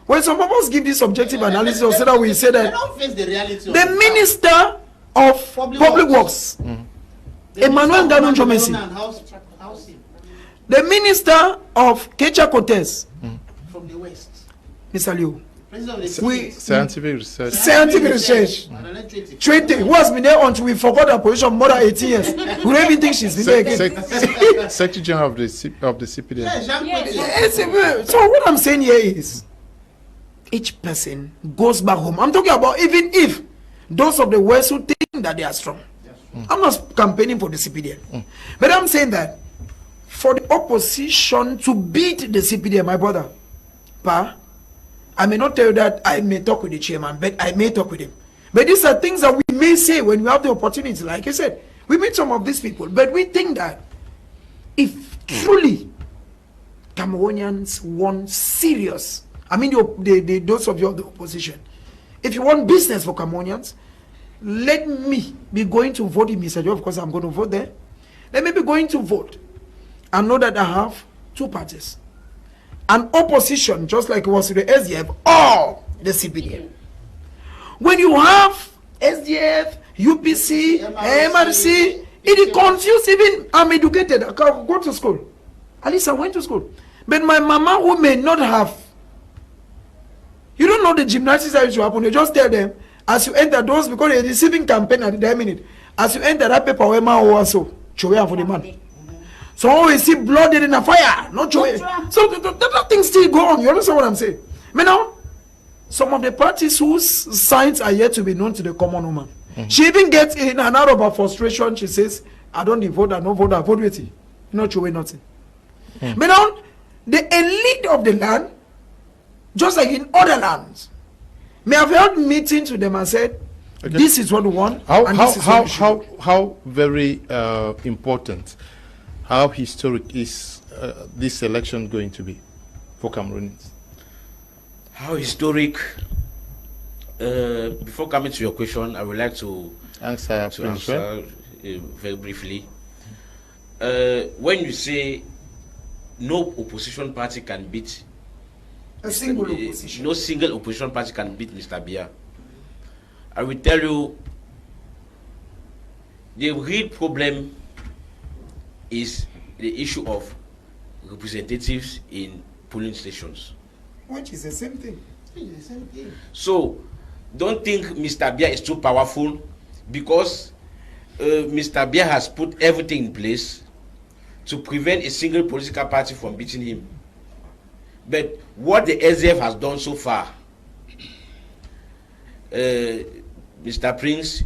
When some of us give this objective analysis, or say that we say that they don't face the reality. The Minister of Public Works, Emmanuel Ganon Jomesi, the Minister of Kecha Cortez, from the West, Mr. Liu, scientific research. Scientific research. Treaty. Who has been there until we forgot her position more than 18 years? We don't even think she's been there again. Secretary General of the CPDM. Yes. So what I'm saying here is, each person goes back home. I'm talking about even if those of the West who think that they are strong. I'm not campaigning for the CPDM. But I'm saying that for the opposition to beat the CPDM, my brother, I may not tell you that I may talk with the chairman, but I may talk with him. But these are things that we may say when we have the opportunity. Like I said, we meet some of these people, but we think that if truly Cameroonians want serious, I mean those of you of the opposition, if you want business for Cameroonians, let me be going to vote in Mr. Joe. Of course, I'm going to vote there. Let me be going to vote and know that I have two parties. An opposition, just like it was to the SDF, or the CPDM. When you have SDF, UPC, MRC, It confused even, I'm educated, I go to school. At least I went to school. But my mama who may not have, you don't know the gymnastics that used to happen. You just tell them, as you enter those, because they're receiving campaign at the minute, as you enter that paper, where man also, show for the man. So always see blood in a fire, not joy. So that thing still go on. You understand what I'm saying? But now, some of the parties whose signs are yet to be known to the common woman. She even gets in and out of her frustration. She says, I don't vote, I don't vote, I vote with you. Not showing nothing. But now, the elite of the land, just like in other lands, may have held meetings with them and said, this is what we want. How very important, how historic is this election going to be for Cameroonians? How historic? Before coming to your question, I would like to answer very briefly. When you say no opposition party can beat a single opposition, no single opposition party can beat Mr. Biya, I will tell you the real problem is the issue of representatives in polling stations. Which is the same thing. So, don't think Mr. Biya is too powerful, because Mr. Biya has put everything in place to prevent a single political party from beating him. But what the SDF has done so far, Mr. Prince,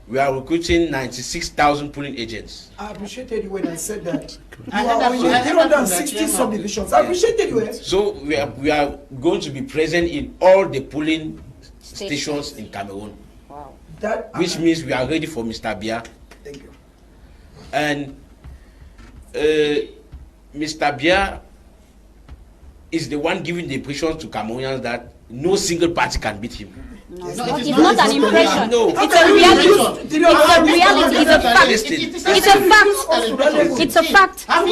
we are recruiting 96,000 polling agents. I appreciated you when I said that. You are 360 subdivisions. I appreciated you. So we are going to be present in all the polling stations in Cameroon. Wow. Which means we are ready for Mr. Biya. Thank you. And Mr. Biya is the one giving the impression to Cameroonians that no single party can beat him. No, it's not an impression. No. It's a reality. It's a reality. It's a fact. It's a fact. It's a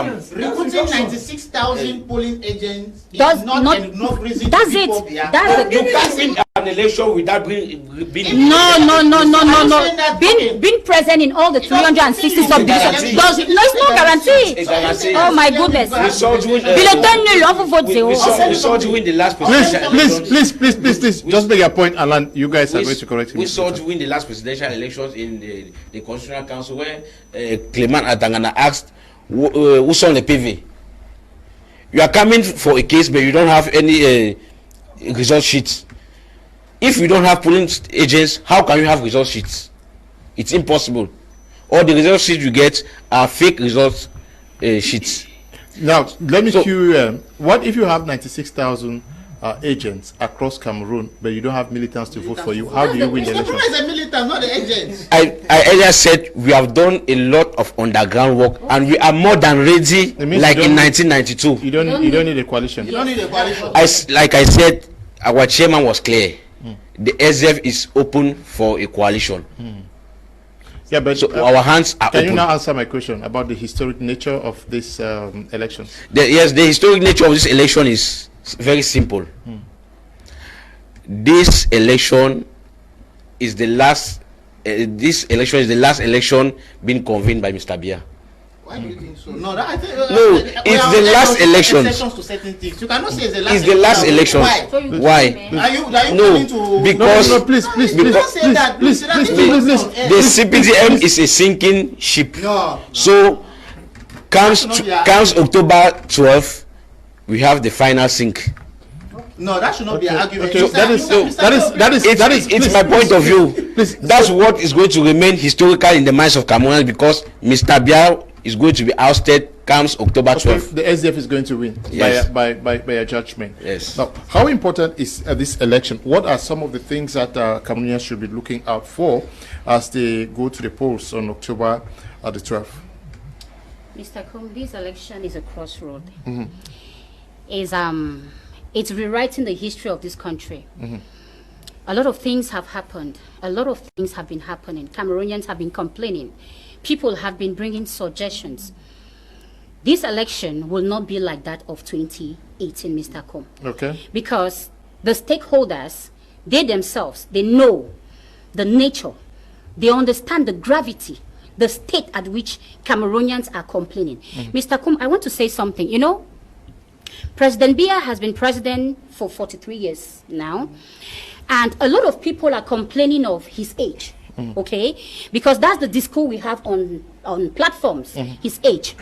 fact. Recruiting 96,000 polling agents is not enough reason. That's it. That's you can't win an election without being. No. Being present in all the 360 subdivisions does no, it's not guaranteed. Oh my goodness. We saw you win the last presidential. Please, just make your point, Alan. You guys are going to correct me. We saw you win the last presidential elections in the Constitutional Council, where Clement Atangana asked, who's on the PV? You are coming for a case, but you don't have any result sheets. If you don't have polling agents, how can you have result sheets? It's impossible. All the result sheets you get are fake result sheets. Now, let me cue you. What if you have 96,000 agents across Cameroon, but you don't have militants to vote for you? How do you win the election? It's the militants, not the agents. I earlier said we have done a lot of underground work, and we are more than ready, like in 1992. You don't need a coalition. You don't need a coalition. Like I said, our chairman was clear. The SDF is open for a coalition. Yeah, but so our hands are can open. You now answer my question about the historic nature of this election? Yes, the historic nature of this election is very simple. This election is the last. This election is the last election being convened by Mr. Biya. Why do you think so? No, it's the last election. You cannot say it's the last. It's the last election. Why? Are you because no, please. The CPDM is a sinking ship. No. So comes October 12th, we have the final sink. No, that should not be an argument. Okay. That is it's my point of view. That's what is going to remain historical in the minds of Cameroonians, because Mr. Biya is going to be ousted comes October 12th. The SDF is going to win, yes, by a judgment. Yes. Now, how important is this election? What are some of the things that Cameroonians should be looking out for as they go to the polls on October the 12th? Mr. Kum, this election is a crossroad. It's rewriting the history of this country. A lot of things have happened. A lot of things have been happening. Cameroonians have been complaining. People have been bringing suggestions. This election will not be like that of 2018, Mr. Kum. Okay. Because the stakeholders, they themselves, they know the nature, they understand the gravity, the state at which Cameroonians are complaining. Mr. Kum, I want to say something. You know, President Biya has been president for 43 years now, and a lot of people are complaining of his age, okay? Because that's the discourse we have on platforms, his age.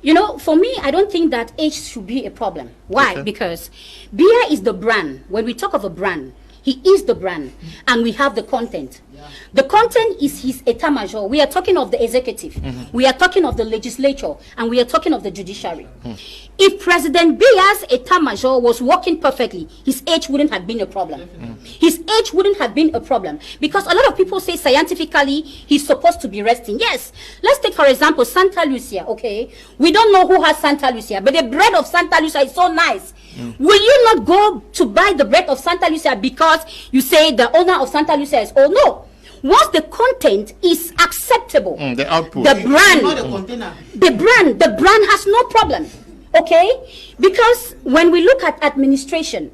You know, for me, I don't think that age should be a problem. Why? Okay. Because Biya is the brand. When we talk of a brand, he is the brand, and we have the content. The content is his état major. We are talking of the executive. We are talking of the legislature, and we are talking of the judiciary. If President Biya's état major was working perfectly, his age wouldn't have been a problem. His age wouldn't have been a problem, because a lot of people say scientifically he's supposed to be resting. Yes, let's take for example Santa Lucia. Okay, we don't know who has Santa Lucia, but the bread of Santa Lucia is so nice. Will you not go to buy the bread of Santa Lucia because you say the owner of Santa Lucia is old? No. Once the content is acceptable, the output, the brand has no problem. Okay, because when we look at administration,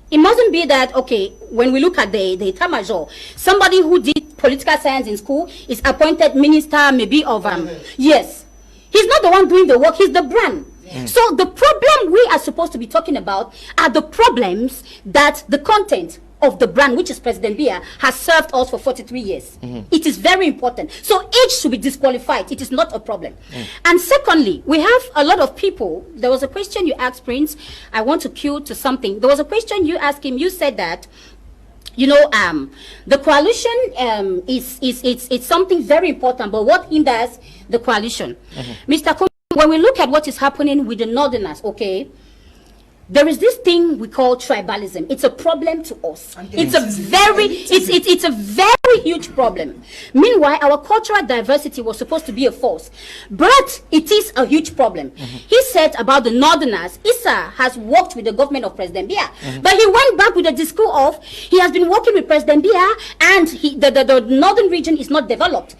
it mustn't be that, okay, when we look at the état major, somebody who did political science in school is appointed minister maybe of yes, he's not the one doing the work, he's the brand. So the problem we are supposed to be talking about are the problems that the content of the brand, which is President Biya, has served us for 43 years. It is very important. So age should be disqualified. It is not a problem. And secondly, we have a lot of people. There was a question you asked, Prince. I want to cue to something. There was a question you asked him. You said that, you know, the coalition it's something very important, but what hinders the coalition? Mr. Kum, when we look at what is happening with the Northerners, okay, there is this thing we call tribalism. It's a problem to us. It's a very huge problem. Meanwhile, our cultural diversity was supposed to be a force, but it is a huge problem. He said about the Northerners, Issa has worked with the government of President Biya, but he went back with a discourse of he has been working with President Biya and the northern region is not developed.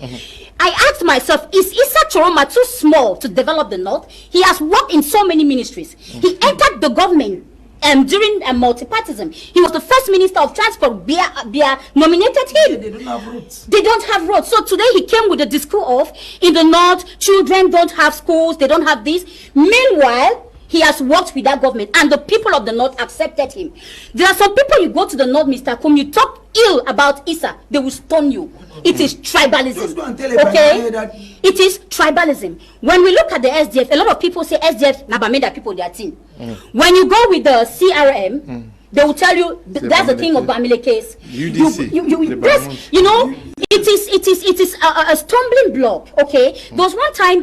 I asked myself, is Issa Choroma too small to develop the north? He has worked in so many ministries. He entered the government during multipartism. He was the first minister of transport. Biya nominated him. They don't have roads. They don't have roads. So today he came with a discourse of, in the north, children don't have schools, they don't have this. Meanwhile, he has worked with that government, and the people of the north accepted him. There are some people, you go to the north, Mr. Kum, you talk ill about Issa, they will stone you. It is tribalism. Okay? It is tribalism. When we look at the SDF, a lot of people say SDF, Nabameda people, they are team. When you go with the CRM, they will tell you that's the thing of Bamile case. UDC. You know, it is a stumbling block. Okay, there was one time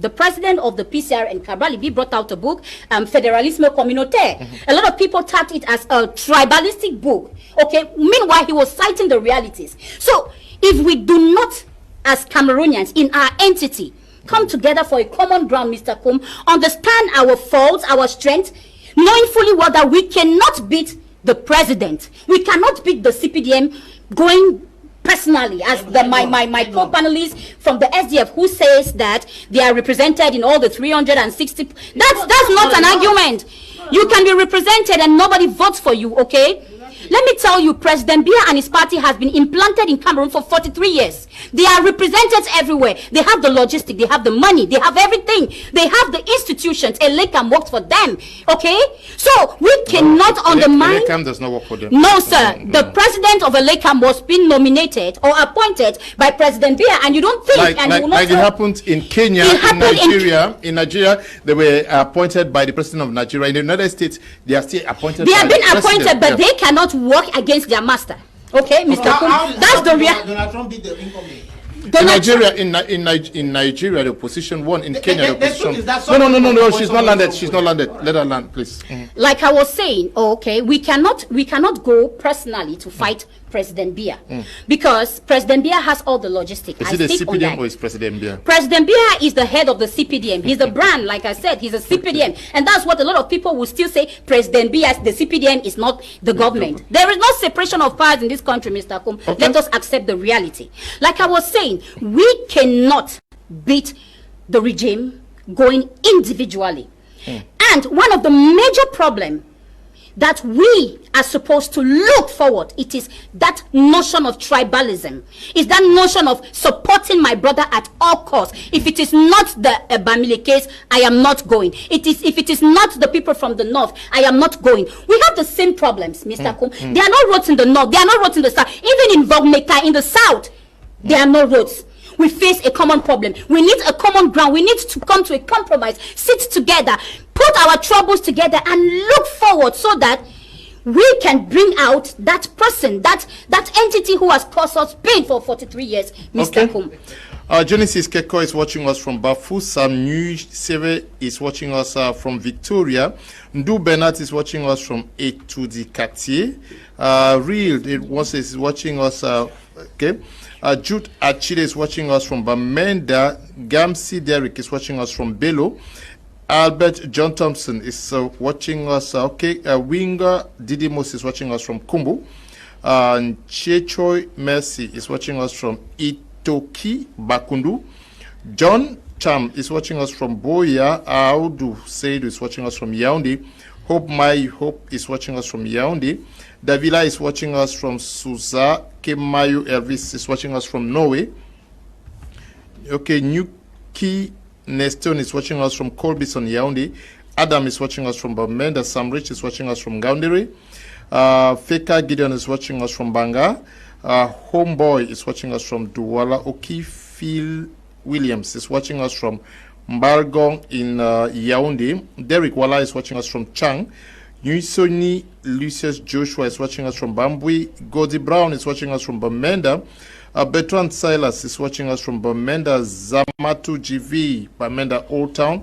the president of the PCR and Cabralibi brought out a book, Federalisme Communautaire. A lot of people tagged it as a tribalistic book. Okay, meanwhile he was citing the realities. So if we do not, as Cameroonians in our entity, come together for a common ground, Mr. Kum, understand our faults, our strengths, knowing fully well that we cannot beat the president, we cannot beat the CPDM going personally, as my co-panelists from the SDF who says that they are represented in all the 360. That's not an argument. You can be represented and nobody votes for you, okay? Let me tell you, President Biya and his party has been implanted in Cameroon for 43 years. They are represented everywhere. They have the logistics, they have the money, they have everything. They have the institutions. Elekam works for them. Okay? So we cannot undermine. Elekam does not work for them. No, sir. The president of Elekam was being nominated or appointed by President Biya, and you don't think like it happened in Kenya, in Nigeria. In Nigeria, they were appointed by the president of Nigeria. In the United States, they are still appointed. They have been appointed, but they cannot work against their master. Okay, Mr. Kum, that's the reality. Donald Trump did the incoming. In Nigeria, the opposition won. In Kenya, the opposition. No, she's not landed. She's not landed. Let her land, please. Like I was saying, okay, we cannot go personally to fight President Biya because President Biya has all the logistics. Is it the CPDM or is President Biya? President Biya is the head of the CPDM. He's a brand, like I said. He's a CPDM, and that's what a lot of people will still say. President Biya, the CPDM is not the government. There is no separation of powers in this country, Mr. Kum. Okay. Let us accept the reality. Like I was saying, we cannot beat the regime going individually. And one of the major problems that we are supposed to look forward. It is that notion of tribalism. It's that notion of supporting my brother at all costs. If it is not the Bamile case, I am not going. If it is not the people from the north, I am not going. We have the same problems, Mr. Kum. There are no roads in the north. There are no roads in the south. Even in Vogmeka, in the south, there are no roads. We face a common problem. We need a common ground. We need to come to a compromise, sit together, put our troubles together, and look forward so that we can bring out that person, that entity who has caused us pain for 43 years, Mr. Kum. Genesis Keko is watching us from Bafu. Sam New Seve is watching us from Victoria. Ndu Bernard is watching us from Etudi Katier. Real is watching us. Okay. Jude Achille is watching us from Bamenda. Gamsi Derek is watching us from Bello. Albert John Thompson is watching us. Winger Didimos is watching us from Kumbu. Chechoi Mercy is watching us from Itoki Bakundu. John Cham is watching us from Boya. Audu Seidu is watching us from Yaoundé. Hope is watching us from Yaoundé. Davila is watching us from Suza. Kemayu Elvis is watching us from Norway. Okay, Nuki Neston is watching us from Colbison, Yaoundé. Adam is watching us from Bamenda. Sam Rich is watching us from Gaundere. Feka Gideon is watching us from Banga. Homeboy is watching us from Douala. Phil Williams is watching us from Mbargong in Yaoundé. Derek Wala is watching us from Chang. Nusoni Lucius Joshua is watching us from Bambui. Godi Brown is watching us from Bamenda. Bertrand Silas is watching us from Bamenda. Zamatu GV, Bamenda Old Town.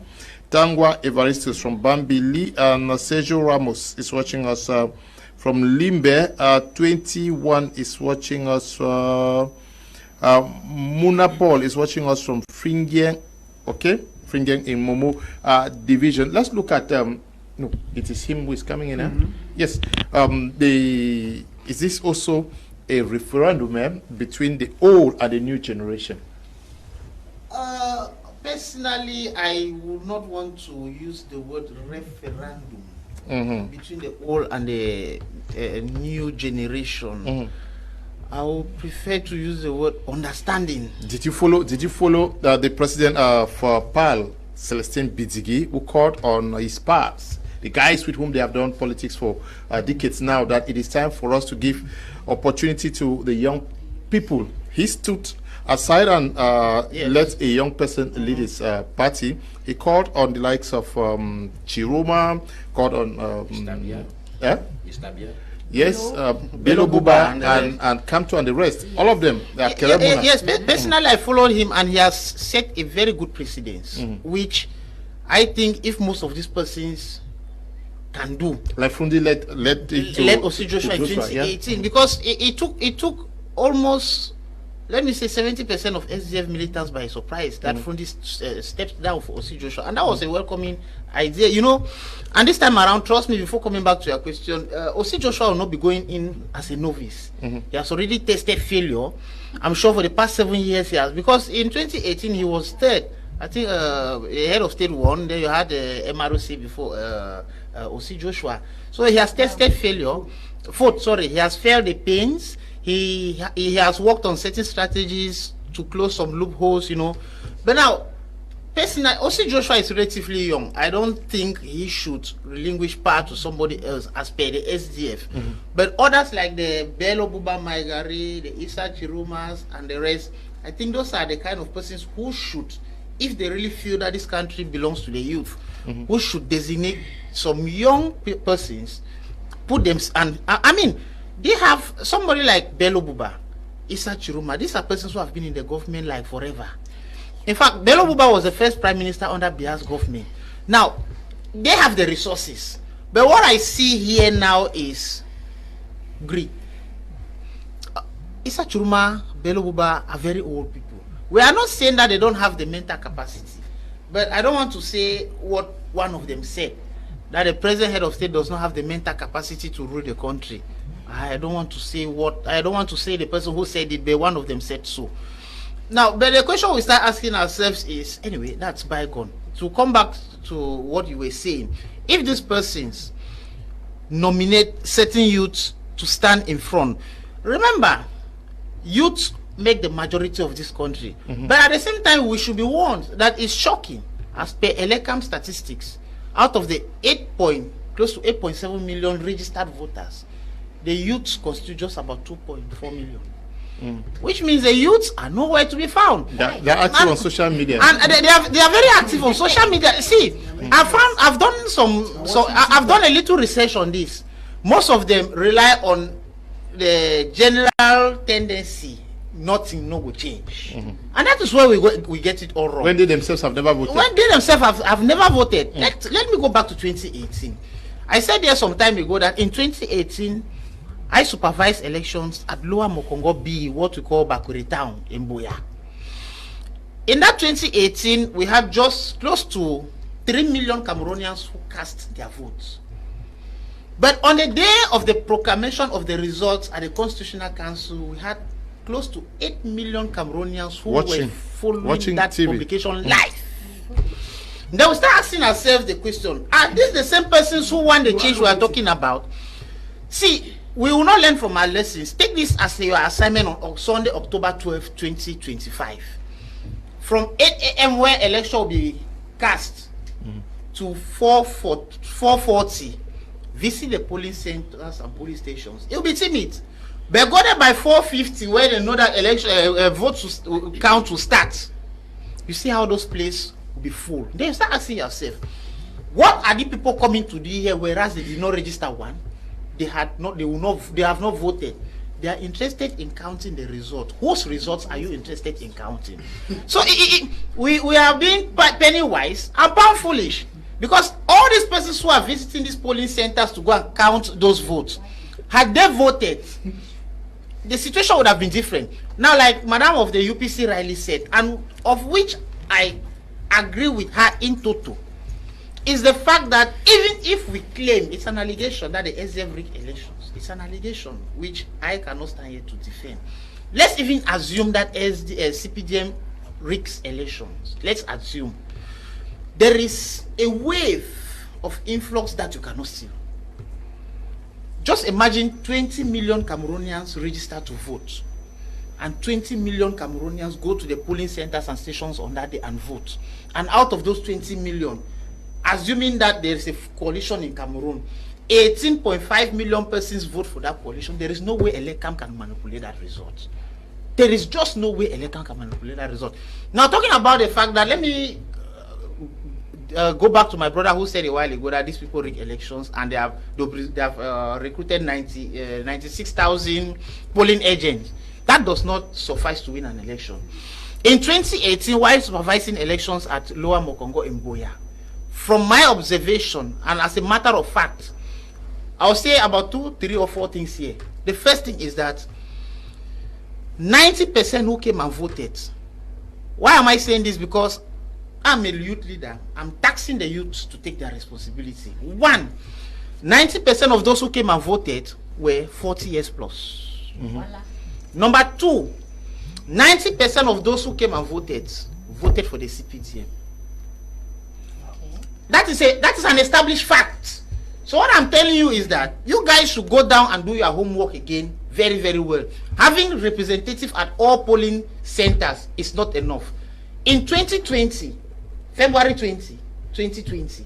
Tangwa Evaristus from Bambili. And Sergio Ramos is watching us from Limbe. 21 is watching us. Muna Paul is watching us from Fringen. Okay, Fringen in Momo division. Let's look at no, it is him who is coming in. Yes. Is this also a referendum between the old and the new generation? Personally, I would not want to use the word referendum between the old and the new generation. I would prefer to use the word understanding. Did you follow the president for PAL, Celestine Bidzigi, who called on his pals, the guys with whom they have done politics for decades now, that it is time for us to give opportunity to the young people? He stood aside and let a young person lead his party. He called on the likes of Chiroma, called on yes, Bello Buba and Kamto and the rest. All of them. They are yes, personally I followed him and he has set a very good precedence, which I think if most of these persons can do. Like Fundi led Osi Joshua in 2018, because it took almost, let me say, 70% of SDF militants by surprise that Fundi stepped down for Osi Joshua, and that was a welcoming idea, you know. And this time around, trust me, before coming back to your question, Osi Joshua will not be going in as a novice. He has already tasted failure. I'm sure for the past 7 years he has, because in 2018 he was third. I think the head of state won. Then you had MROC before Osi Joshua. So he has tested failure. Fourth, sorry, he has failed the pains. He has worked on certain strategies to close some loopholes, you know. But now, personally, Osi Joshua is relatively young. I don't think he should relinquish power to somebody else as per the SDF. But others like the Bello Buba Maigari, the Issa Chirumas, and the rest, I think those are the kind of persons who should, if they really feel that this country belongs to the youth, who should designate some young persons, put them, and I mean, they have somebody like Bello Buba, Issa Chiruma. These are persons who have been in the government like forever. In fact, Bello Buba was the first prime minister under Bia's government. Now, they have the resources. But what I see here now is greed. Issa Chiruma, Bello Buba are very old people. We are not saying that they don't have the mental capacity, but I don't want to say what one of them said, that the present head of state does not have the mental capacity to rule the country. I don't want to say the person who said it, but one of them said so. Now, but the question we start asking ourselves is, anyway, that's bygone. To come back to what you were saying, if these persons nominate certain youths to stand in front. Remember, youths make the majority of this country. But at the same time, we should be warned that it's shocking. As per Elecam statistics, out of the close to 8.7 million registered voters, the youths constitute just about 2.4 million. Which means the youths are nowhere to be found. They're active on social media. And they are very active on social media. See, I've done a little research on this. Most of them rely on the general tendency. Nothing no will change, and that is where we get it all wrong. When they themselves have never voted. When they themselves have never voted. Let me go back to 2018. I said there some time ago that in 2018 I supervised elections at Lower Mokongo B, what we call Bakuri Town in Boya. In that 2018, we had just close to 3 million Cameroonians who cast their votes. But on the day of the proclamation of the results at the Constitutional Council, we had close to 8 million Cameroonians who were following that TV. Publication live. Then we start asking ourselves the question, are these the same persons who want the change we are talking about? See, we will not learn from our lessons. Take this as your assignment on Sunday, October 12, 2025. From 8 a.m. where election will be cast to 4:40, visit the polling centers and police stations. It will be timid. But go there by 4:50 where they know that election votes count will start. You see how those places will be full. Then you start asking yourself, what are the people coming to do here whereas they did not register one? They have not voted. They are interested in counting the result. Whose results are you interested in counting? So we are being penny wise and pound foolish, because all these persons who are visiting these polling centers to go and count those votes, had they voted, the situation would have been different. Now, like Madam of the UPC rightly said, and of which I agree with her in toto, is the fact that even if we claim it's an allegation that the SDF rigged elections, it's an allegation which I cannot stand here to defend. Let's even assume that CPDM rigs elections. Let's assume there is a wave of influx that you cannot steal. Just imagine 20 million Cameroonians register to vote, and 20 million Cameroonians go to the polling centers and stations on that day and vote. And out of those 20 million, assuming that there is a coalition in Cameroon, 18.5 million persons vote for that coalition, there is no way Elecam can manipulate that result. There is just no way Elecam can manipulate that result. Now, talking about the fact that, let me go back to my brother who said a while ago that these people rig elections and they have recruited 96,000 polling agents. That does not suffice to win an election. In 2018, while supervising elections at Lower Mokongo in Boya, from my observation, and as a matter of fact, I'll say about 2, 3, or 4 things here. The first thing is that 90% who came and voted. Why am I saying this? Because I'm a youth leader. I'm taxing the youths to take their responsibility. 1, 90% of those who came and voted were 40 years plus. Number 2, 90% of those who came and voted for the CPDM. That is an established fact. So what I'm telling you is that you guys should go down and do your homework again very, very well. Having representatives at all polling centers is not enough. In 2020, February 2020,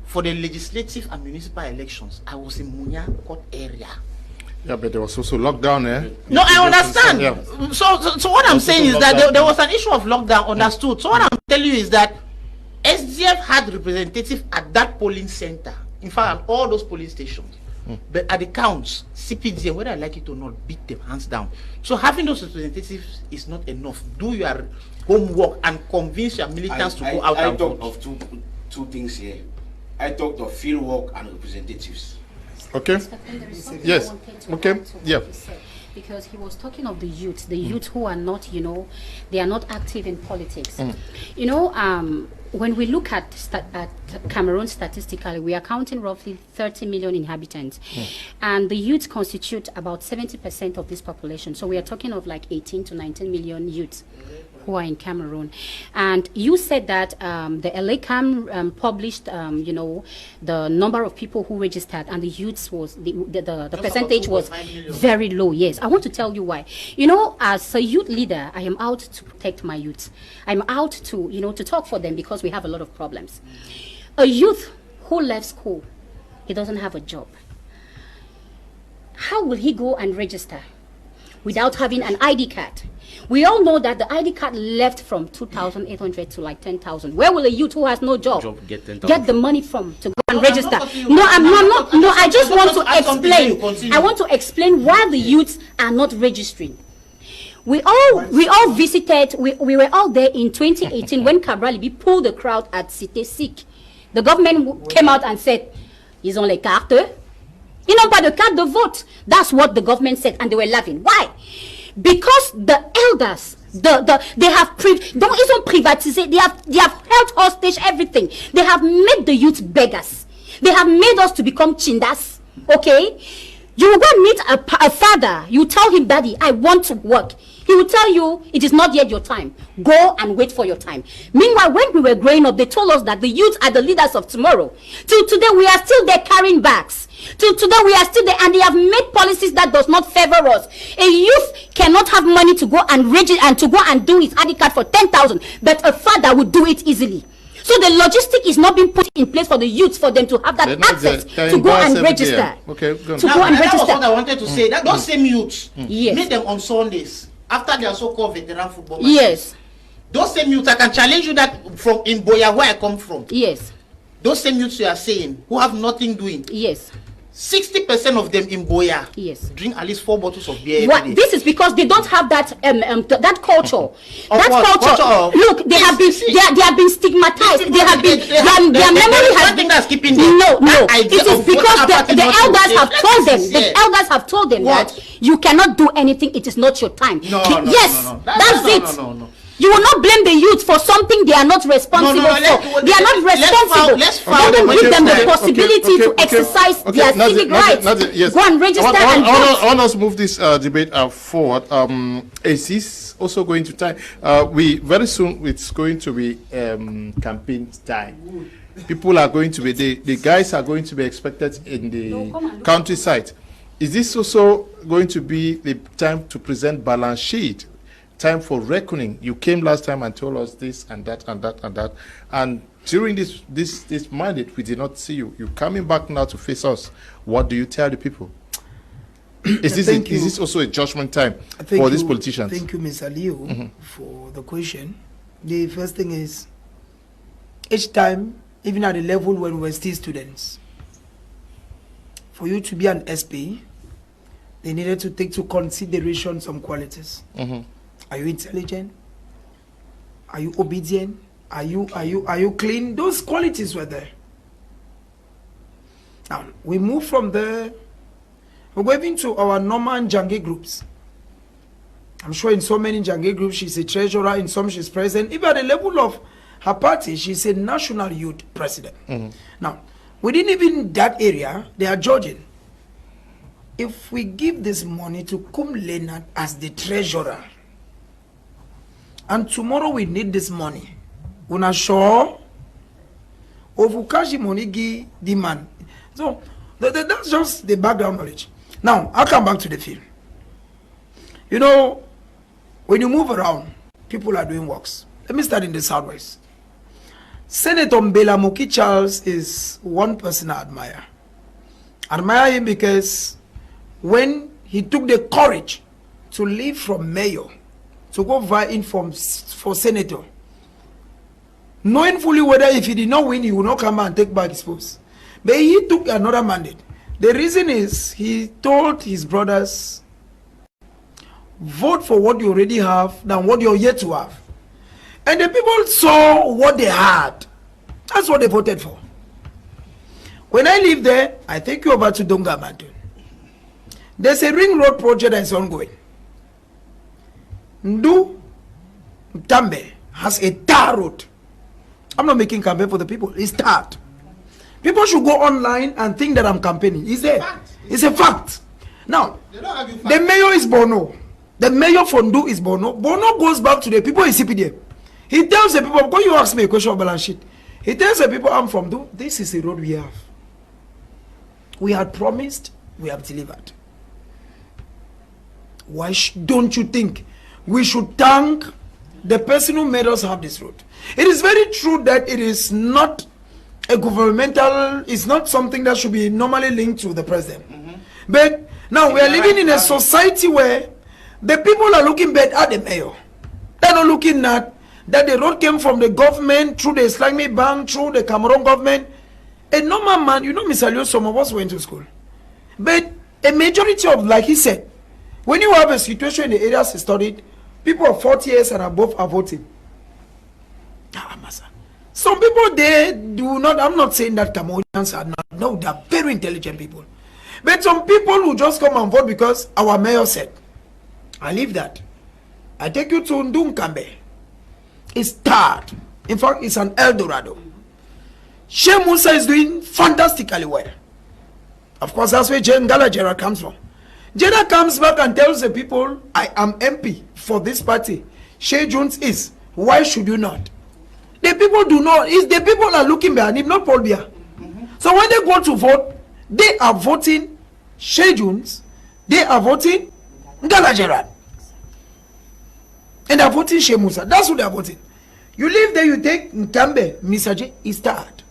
for the legislative and municipal elections, I was in Munya Court area. Yeah, but there was also lockdown, eh? No, I understand. Yeah. So what I'm saying is that there was an issue of lockdown, understood. So what I'm telling you is that SDF had representatives at that polling center. In fact, at all those polling stations. But at the counts, CPDM, whether I like it or not, beat them hands down. So having those representatives is not enough. Do your homework and convince your militants to go out and vote. I talked of two things here. I talked of field work and representatives. Okay. Yes. Okay. Yeah. Because he was talking of the youth who are not, they are not active in politics. When we look at Cameroon statistically, we are counting roughly 30 million inhabitants, and the youth constitute about 70% of this population. So we are talking of like 18 to 19 million youths who are in Cameroon. And you said that the LACAM published, you know, the number of people who registered, and the youths was, the percentage was very low. Yes, I want to tell you why. You know, as a youth leader, I am out to protect my youth. I'm out to, you know, to talk for them because we have a lot of problems. A youth who left school, he doesn't have a job. How will he go and register without having an ID card? We all know that the ID card left from 2,800 to like 10,000. Where will a youth who has no job get the money from to go and register? No, I'm not. No, I just want to explain. I want to explain why the youths are not registering. We all visited. We were all there in 2018 when Cabralibi pulled the crowd at Cité Sikh. The government came out and said, "Ils ont les cartes. Ils n'ont pas de carte de vote." That's what the government said, and they were laughing. Why? Because the elders, they have ils ont privatisé. They have held hostage everything. They have made the youth beggars. They have made us to become chindas. Okay, you will go and meet a father. You tell him, "Daddy, I want to work." He will tell you, "It is not yet your time. Go and wait for your time." Meanwhile, when we were growing up, they told us that the youth are the leaders of tomorrow. Till today, we are still there carrying bags. Till today, we are still there, and they have made policies that does not favor us. A youth cannot have money to go and register and to go and do his ID card for 10,000, but a father would do it easily. So the logistic is not being put in place for the youths for them to have that access to go and register. Okay, go and register. That was what I wanted to say. That those same youths, meet them on Sundays after their so-called veteran football matches. Yes. Those same youths, I can challenge you that from in Boya, where I come from. Yes. Those same youths you are saying who have nothing doing. Yes. 60% of them in Boya drink at least 4 bottles of beer every day. This is because they don't have that that culture. Look, they have been stigmatized. They have been their memory has been. That's keeping them. No. It is because the elders have told them. The elders have told them that you cannot do anything. It is not your time. No. That's it. No. You will not blame the youth for something they are not responsible for. They are not responsible. Let them give them the possibility to exercise their civic rights. Go and register and vote. I want us to move this debate forward. Is this also going to time? Very soon it's going to be campaign time. People are going to be the guys are going to be expected in the countryside. Is this also going to be the time to present balance sheet? Time for reckoning. You came last time and told us this and that and that and that, and during this mandate we did not see you. You're coming back now to face us. What do you tell the people? Is this also a judgment time for these politicians? Thank you, Mr. Leo, for the question. The first thing is, each time, even at the level when we were still students, for you to be an SP, they needed to take to consideration some qualities. Are you intelligent? Are you obedient? Are you clean? Those qualities were there. Now we move from there. We're going to our normal Njange groups. I'm sure in so many Njange groups she's a treasurer, in some she's president. Even at the level of her party, she's a national youth president. Now, within even that area, they are judging. If we give this money to Kum Leonard as the treasurer, and tomorrow we need this money, we're not sure of who cash the money give the man. So that's just the background knowledge. Now I'll come back to the field. You know, when you move around, people are doing works. Let me start in the southwest. Senator Mbela Moki Charles is one person I admire. Admire him because when he took the courage to leave from mayor to go vying for senator, knowing fully whether if he did not win, he will not come back and take back his post. But he took another mandate. The reason is he told his brothers, vote for what you already have than what you're yet to have. And the people saw what they had. That's what they voted for. When I live there, I take you over to Donga Mountain. There's a ring road project that's ongoing. Ndu Tambe has a tar road. I'm not making campaign for the people. It's tarred. People should go online and think that I'm campaigning. It's there. It's a fact. Now, the mayor is Bono. The mayor Fondu is Bono. Bono goes back to the people in CPDM. He tells the people, when you ask me a question of balance sheet, he tells the people, I'm from Do, this is the road we have. We had promised, we have delivered. Why don't you think we should thank the person who made us have this road? It is very true that it is not a governmental, it's not something that should be normally linked to the president. But now we are living in a society where the people are looking bad at the mayor. They're not looking at that the road came from the government, through the Islamic Bank, through the Cameroon government. A normal man, you know, Mr. Leo, some of us went to school. But a majority of, like he said, when you have a situation in the areas he studied, people of 40 years and above are voting. Some people, they do not, I'm not saying that Cameroonians are not, no, they are very intelligent people. But some people who just come and vote because our mayor said, I leave that. I take you to Ndunkambe. It's third. In fact, it's an El Dorado. Sheikh Musa is doing fantastically well. Of course, that's where Ngala Gerard comes from. Gerard comes back and tells the people, I am MP for this party. Sheikh Jones is. Why should you not? The people do not. It's the people are looking behind him, not Paul Biya. So when they go to vote, they are voting Sheikh Jones. They are voting Ngala Gerard. And they're voting Sheikh Musa. That's who they're voting. You live there, you take Nkambe, Misaje, is tired.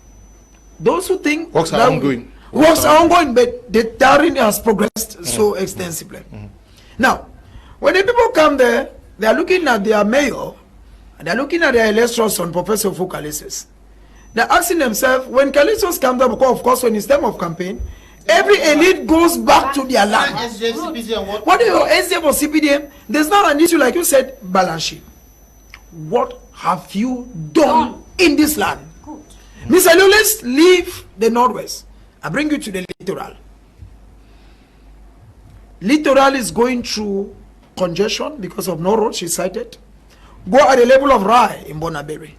Those who think works are ongoing. Works are ongoing, but the tiring has progressed so extensively. Now, when the people come there, they are looking at their mayor, and they are looking at their electors on Professor Fu Kalisis. They're asking themselves, when Kalisis comes up, of course, when it's time of campaign, every elite goes back to their land. What is your SDF or CPDM? There's not an issue, like you said, balance sheet. What have you done in this land? Mr. Leo, let's leave the Northwest. I bring you to the littoral. Littoral is going through congestion because of no road, she cited. Go at the level of Rai in Bonaberi.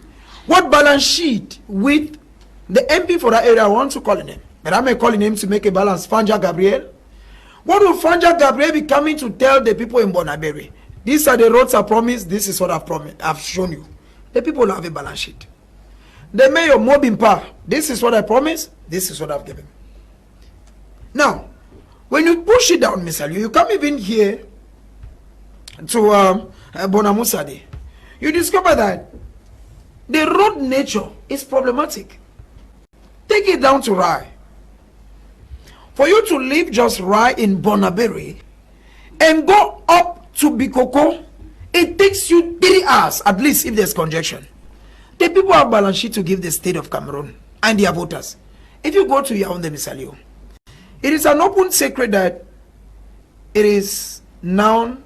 What balance sheet with the MP for that area, I want to call him, but I may call him to make a balance, Fanja Gabriel. What will Fanja Gabriel be coming to tell the people in Bonaberi? These are the roads I promised, this is what I've promised, I've shown you. The people have a balance sheet. The mayor Mobimpa, this is what I promised, this is what I've given. Now, when you push it down, Mr. Liu, you come even here to Bonamusade, you discover that the road nature is problematic. Take it down to Rai. For you to leave just Rai in Bonaberi and go up to Bikoko, it takes you 3 hours, at least if there's congestion. The people have balance sheet to give the state of Cameroon and their voters. If you go to Yaoundé, Mr. Liu, it is an open secret that it is now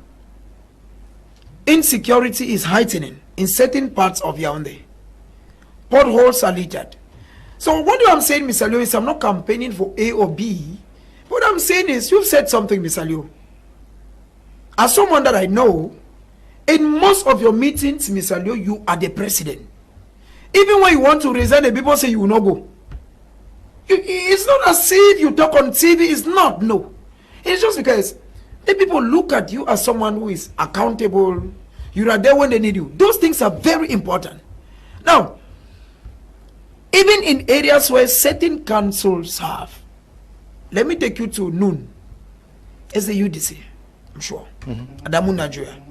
insecurity is heightening in certain parts of Yaoundé. Potholes are littered. So what I'm saying, Mr. Liu, is I'm not campaigning for A or B. What I'm saying is, you've said something, Mr. Liu. As someone that I know, in most of your meetings, Mr. Liu, you are the president. Even when you want to resign, the people say you will not go. It's not as if you talk on TV. It's not. No. It's just because the people look at you as someone who is accountable. You are there when they need you. Those things are very important. Now, even in areas where certain councils have, let me take you to Noon. It's the UDC, I'm sure. Adamu Nigeria.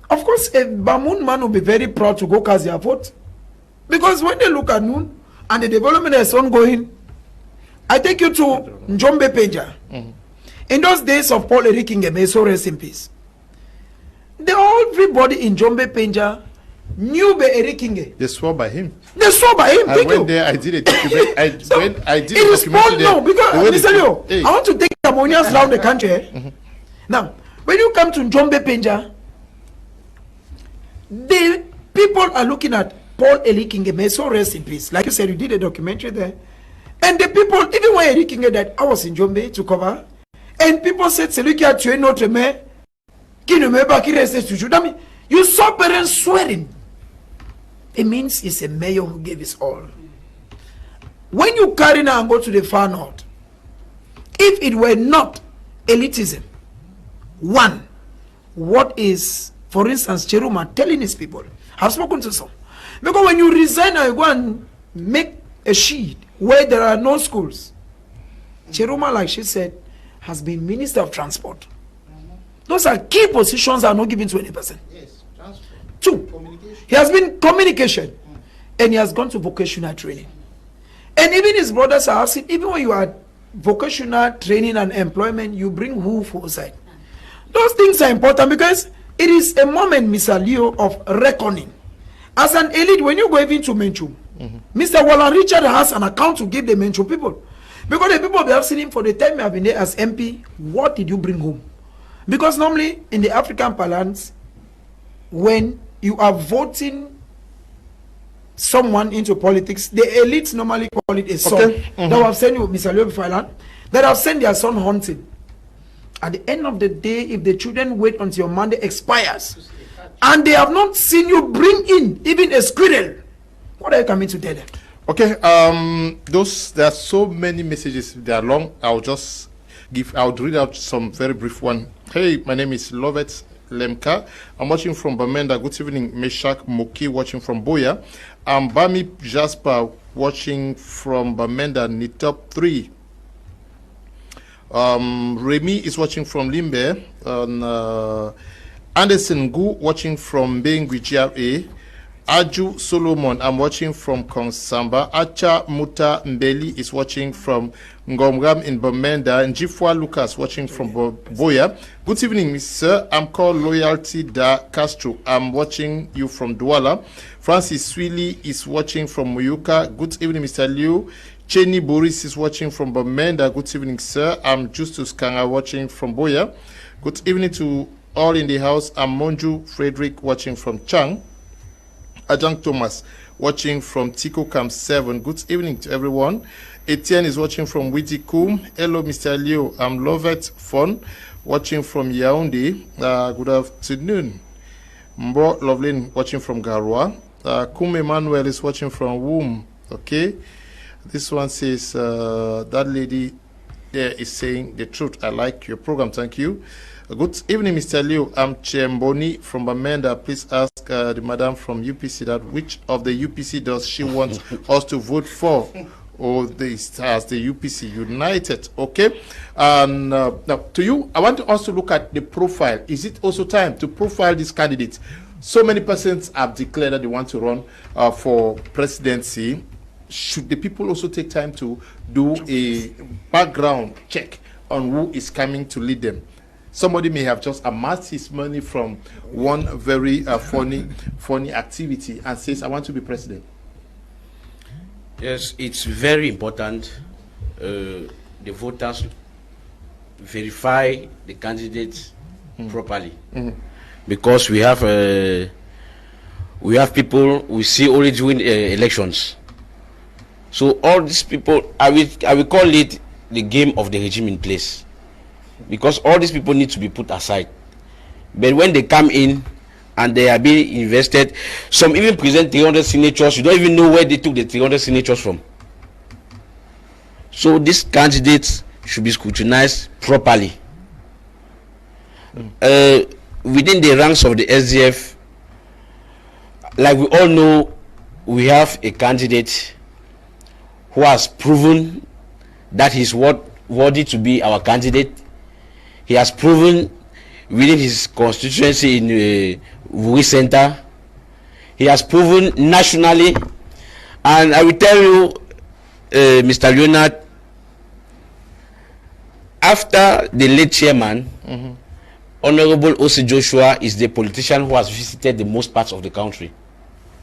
Of course, a Bamun man will be very proud to go cast their vote. Because when they look at Noon and the development is ongoing, I take you to Njombe Penja. In those days of Paul Erikinge, may so rest in peace. Everybody in Njombe Penja knew Be Erikinge. They swore by him. They swore by him. I went there, I did a document. So I did it is Paul now, because Mr. Leo, hey. I want to take Cameroonians around the country. Now, when you come to Njombe Penja, the people are looking at Paul Elikinge, may so rest in peace. Like you said, you did a documentary there. And the people, even when Elikinge died, I was in Njombe to cover. And people said, c'est lui qui a tué notre mère, qui ne meurt pas, qui reste toujours. That means, you saw parents swearing. It means it's a mayor who gave his all. When you carry now and go to the far north, if it were not elitism, one, what is, for instance, Cheruma telling his people. I've spoken to some. Because when you resign and you go and make a sheet where there are no schools, Cheruma, like she said, has been Minister of Transport. Those are key positions that are not given to any person. Yes, transport. 2, he has been communication, and he has gone to vocational training. And even his brothers are asking, even when you are vocational training and employment, you bring who foresight. Those things are important because it is a moment, Mr. Leo, of reckoning. As an elite, when you go even to Menchu, Mr. Wallan Richard has an account to give the Menchu people. Because the people have seen him for the time you have been there as MP, what did you bring home? Because normally in the African parlance, when you are voting someone into politics, the elites normally call it a son. Okay. That have sent you, Mr. Leo Filan, that have sent their son hunting. At the end of the day, if the children wait until your Monday expires, and they have not seen you bring in even a squirrel, what are you coming to tell them? Okay, there are so many messages, they are long. I'll read out some very brief one. Hey, my name is Lovet Lemka. I'm watching from Bamenda. Good evening, Meshak Moki, watching from Boya. I'm Bami Jasper, watching from Bamenda, Nitop 3. Remy is watching from Limbe. Anderson Gu, watching from Bengui GRA. Aju Solomon, I'm watching from Konsamba. Acha Muta Mbeli is watching from Ngomgam in Bamenda. Njifwa Lucas watching from Boya. Good evening, sir. I'm called Loyalty Da Castro. I'm watching you from Douala. Francis Swili is watching from Muyuka. Good evening, Mr. Liu. Cheney Boris is watching from Bamenda. Good evening, sir. I'm Justus Kanga watching from Boya. Good evening to all in the house. I'm Monju Frederick watching from Chang. Ajang Thomas watching from Tico Camp 7. Good evening to everyone. Etienne is watching from Witikum. Hello, Mr. Leo. I'm Lovet Fon watching from Yaoundé. Good afternoon. Mbo Lovelin watching from Garwa. Kum Emmanuel is watching from Womb. Okay. This one says, that lady there is saying the truth. I like your program. Thank you. Good evening, Mr. Liu. I'm Chemboni from Bamenda. Please ask the madam from UPC that which of the UPC does she want us to vote for? Or this has the UPC United. Okay. And now to you, I want us to look at the profile. Is it also time to profile these candidates? So many persons have declared that they want to run for presidency. Should the people also take time to do a background check on who is coming to lead them? Somebody may have just amassed his money from one very funny activity and says, I want to be president. Yes, it's very important the voters verify the candidates properly. Because we have people we see only during elections. So all these people, I will call it the game of the regime in place. Because all these people need to be put aside. But when they come in and they are being invested, some even present 300 signatures, you don't even know where they took the 300 signatures from. So these candidates should be scrutinized properly. Within the ranks of the SDF, like we all know, we have a candidate who has proven that he's worthy to be our candidate. He has proven within his constituency in Wuri Center. He has proven nationally. And I will tell you, Mr. Leonard, after the late chairman, Honorable O.C. Joshua is the politician who has visited the most parts of the country.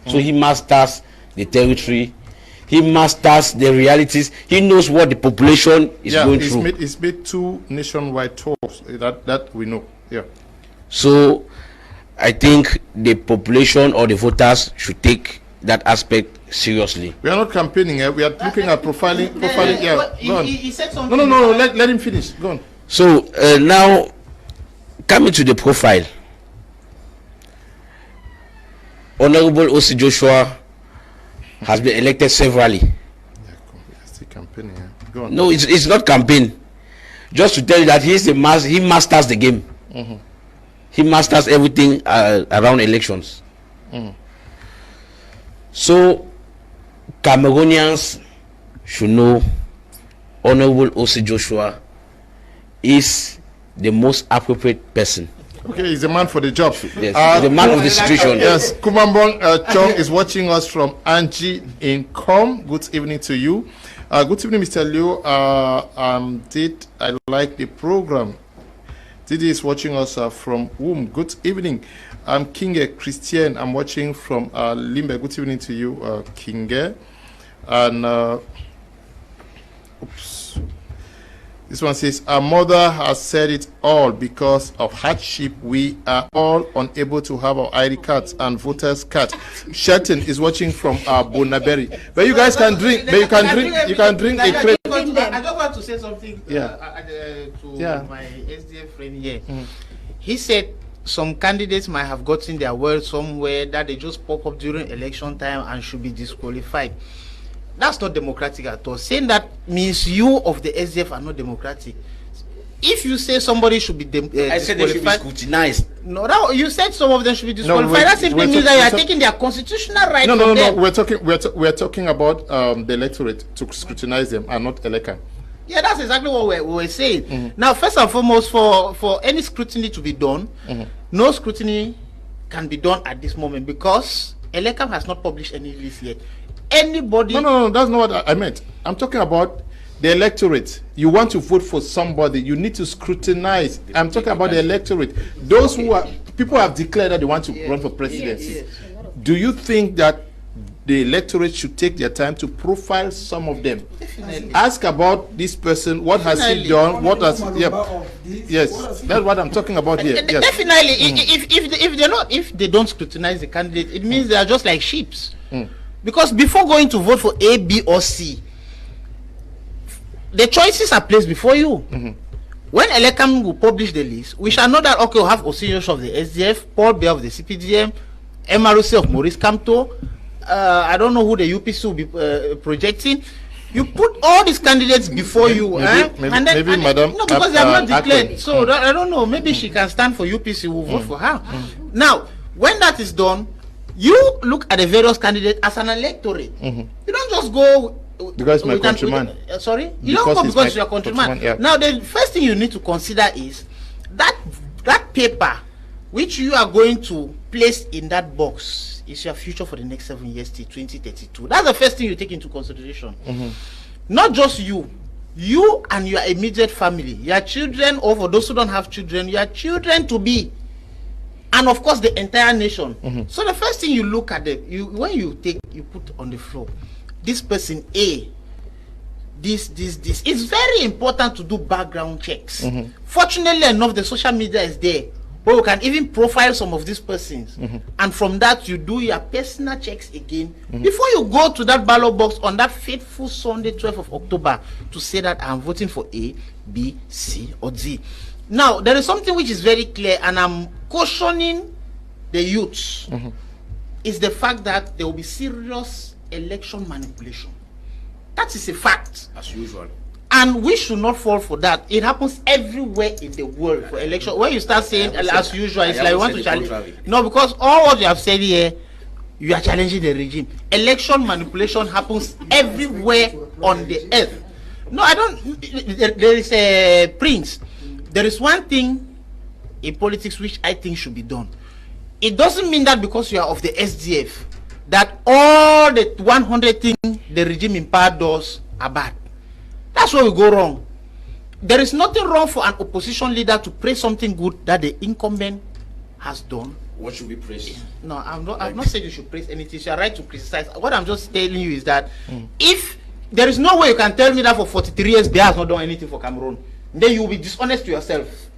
So he masters the territory. He masters the realities. He knows what the population is going through. He's made 2 nationwide tours. That we know. Yeah. So I think the population or the voters should take that aspect seriously. We are not campaigning. We are looking at profiling. Yeah. Go on. He said something. No. Let him finish. Go on. So now, coming to the profile, Honorable O.C. Joshua has been elected severally. It's campaigning. Go on. No, it's not campaign. Just to tell you that he masters the game. he masters everything around elections. So Cameroonians should know Honorable O.C. Joshua is the most appropriate person. Okay, he's the man for the job. Yes, the man of the situation. Yes, Kumambong Chong is watching us from Angie in Kum. Good evening to you. Good evening, Mr. Liu. I like the program. Didi is watching us from whom? Good evening. I'm Kinge Christian. I'm watching from Limbe. Good evening to you, Kinge. And oops. This one says, our mother has said it all. Because of hardship, we are all unable to have our ID cards and voters' cards. Shelton is watching from Bonaberry. But you guys can drink. But you can drink a crate. I just want to say something to my SDF friend here. He said some candidates might have gotten their word somewhere that they just pop up during election time and should be disqualified. That's not democratic at all. Saying that means you of the SDF are not democratic. If you say somebody should be I said they should be scrutinized. No, that, you said some of them should be disqualified. That simply means that you are taking their constitutional right. No. We're talking about the electorate to scrutinize them and not Eleka. Yeah, that's exactly what we were saying. Now, first and foremost, for any scrutiny to be done, no scrutiny can be done at this moment because Eleka has not published any list yet. Anybody? No, that's not what I meant. I'm talking about the electorate. You want to vote for somebody, you need to scrutinize. I'm talking about the electorate. Those who are people have declared that they want to run for presidency. Yes. Do you think that the electorate should take their time to profile some of them? Definitely. Ask about this person, what has he done, what has yes, that's what I'm talking about here. Yes. Definitely. If they don't scrutinize the candidate, it means they are just like sheep. Because before going to vote for A, B, or C, the choices are placed before you. When Elekam will publish the list, we shall know that okay, we'll have Osiyosh of the SDF, Paul Bia of the CPDM, MRC of Maurice Kamto. I don't know who the UPC will be projecting. You put all these candidates before you, maybe Madam. No, because they have not declared. So I don't know. Maybe she can stand for UPC. We'll vote for her. Now, when that is done, you look at the various candidates as an electorate. You don't just go because my countryman. Sorry, you don't go because you're a countryman. Now, the first thing you need to consider is that paper which you are going to place in that box is your future for the next 7 years till 2032. That's the first thing you take into consideration. Not just you and your immediate family, your children, or for those who don't have children, your children to be, and of course the entire nation. So the first thing you look at when you put on the floor, this person A, this. It's very important to do background checks. Fortunately enough, the social media is there, where you can even profile some of these persons, and from that you do your personal checks again before you go to that ballot box on that fateful Sunday, 12th of October, to say that I'm voting for A, B, C, or D. Now, there is something which is very clear, and I'm cautioning the youths, is the fact that there will be serious election manipulation. That is a fact. As usual. And we should not fall for that. It happens everywhere in the world for election. When you start saying as usual, it's like you want to challenge. No, because all what you have said here, you are challenging the regime. Election manipulation happens everywhere on the earth. No, I don't. There is a Prince. There is one thing in politics which I think should be done. It doesn't mean that because you are of the SDF, that all the 100 things the regime in power does are bad. That's where we go wrong. There is nothing wrong for an opposition leader to praise something good that the incumbent has done. What should we praise? No, I've not said you should praise anything. You are right to criticize. What I'm just telling you is that if there is no way you can tell me that for 43 years Bia has not done anything for Cameroon, then you will be dishonest to yourself.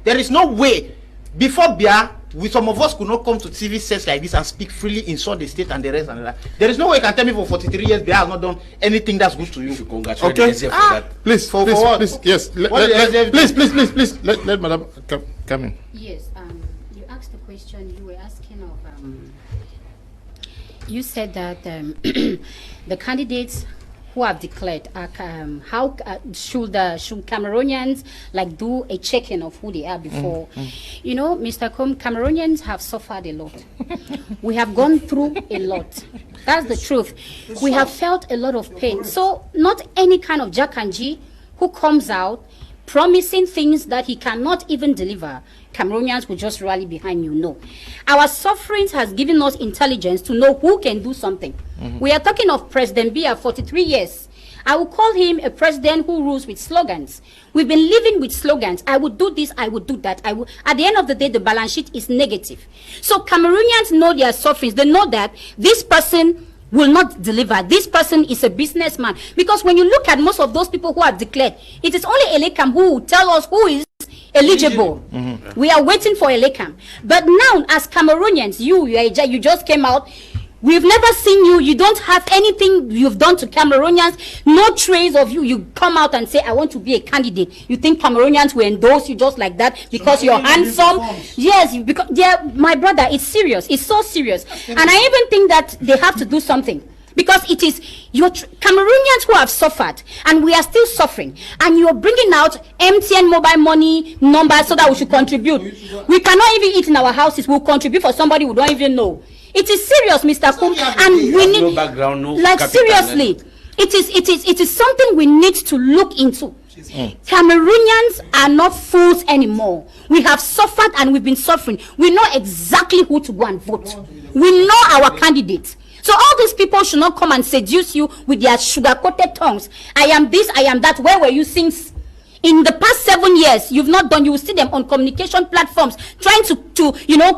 There is no way. Before Bia, some of us could not come to TV sets like this and speak freely, insult the state and the rest and that. There is no way you can tell me for 43 years Bia has not done anything that's good to you. You congratulate for that. Please, for please, what? please, yes. Please, let Madam come in. Yes, you asked the question, you were asking of, you said that the candidates who have declared, how should Cameroonians like do a check-in of who they are before? You know, Mr. Kum, Cameroonians have suffered a lot. We have gone through a lot. That's the truth. We have felt a lot of pain. So not any kind of Jack and G who comes out promising things that he cannot even deliver, Cameroonians will just rally behind you. No. Our sufferings has given us intelligence to know who can do something. We are talking of President Biya, 43 years. I will call him a president who rules with slogans. We've been living with slogans. I would do this, I would do that. I would. At the end of the day, the balance sheet is negative. So Cameroonians know their sufferings. They know that this person will not deliver. This person is a businessman. Because when you look at most of those people who have declared, it is only Elekam who will tell us who is eligible. We are waiting for Elekam. But now, as Cameroonians, you just came out. We've never seen you. You don't have anything you've done to Cameroonians. No trace of you. You come out and say, I want to be a candidate. You think Cameroonians will endorse you just like that because you're handsome? Yes, because my brother, it's serious. It's so serious. And I even think that they have to do something. Because it is your Cameroonians who have suffered, and we are still suffering. And you are bringing out MTN mobile money numbers so that we should contribute. We cannot even eat in our houses. We'll contribute for somebody we don't even know. It is serious, Mr. Kum, and we need no background, no like capital, seriously. It is something we need to look into. Cameroonians are not fools anymore. We have suffered and we've been suffering. We know exactly who to go and vote. We know our candidates. So all these people should not come and seduce you with their sugar-coated tongues. I am this, I am that. Where were you since? In the past 7 years, you've not done. You will see them on communication platforms trying to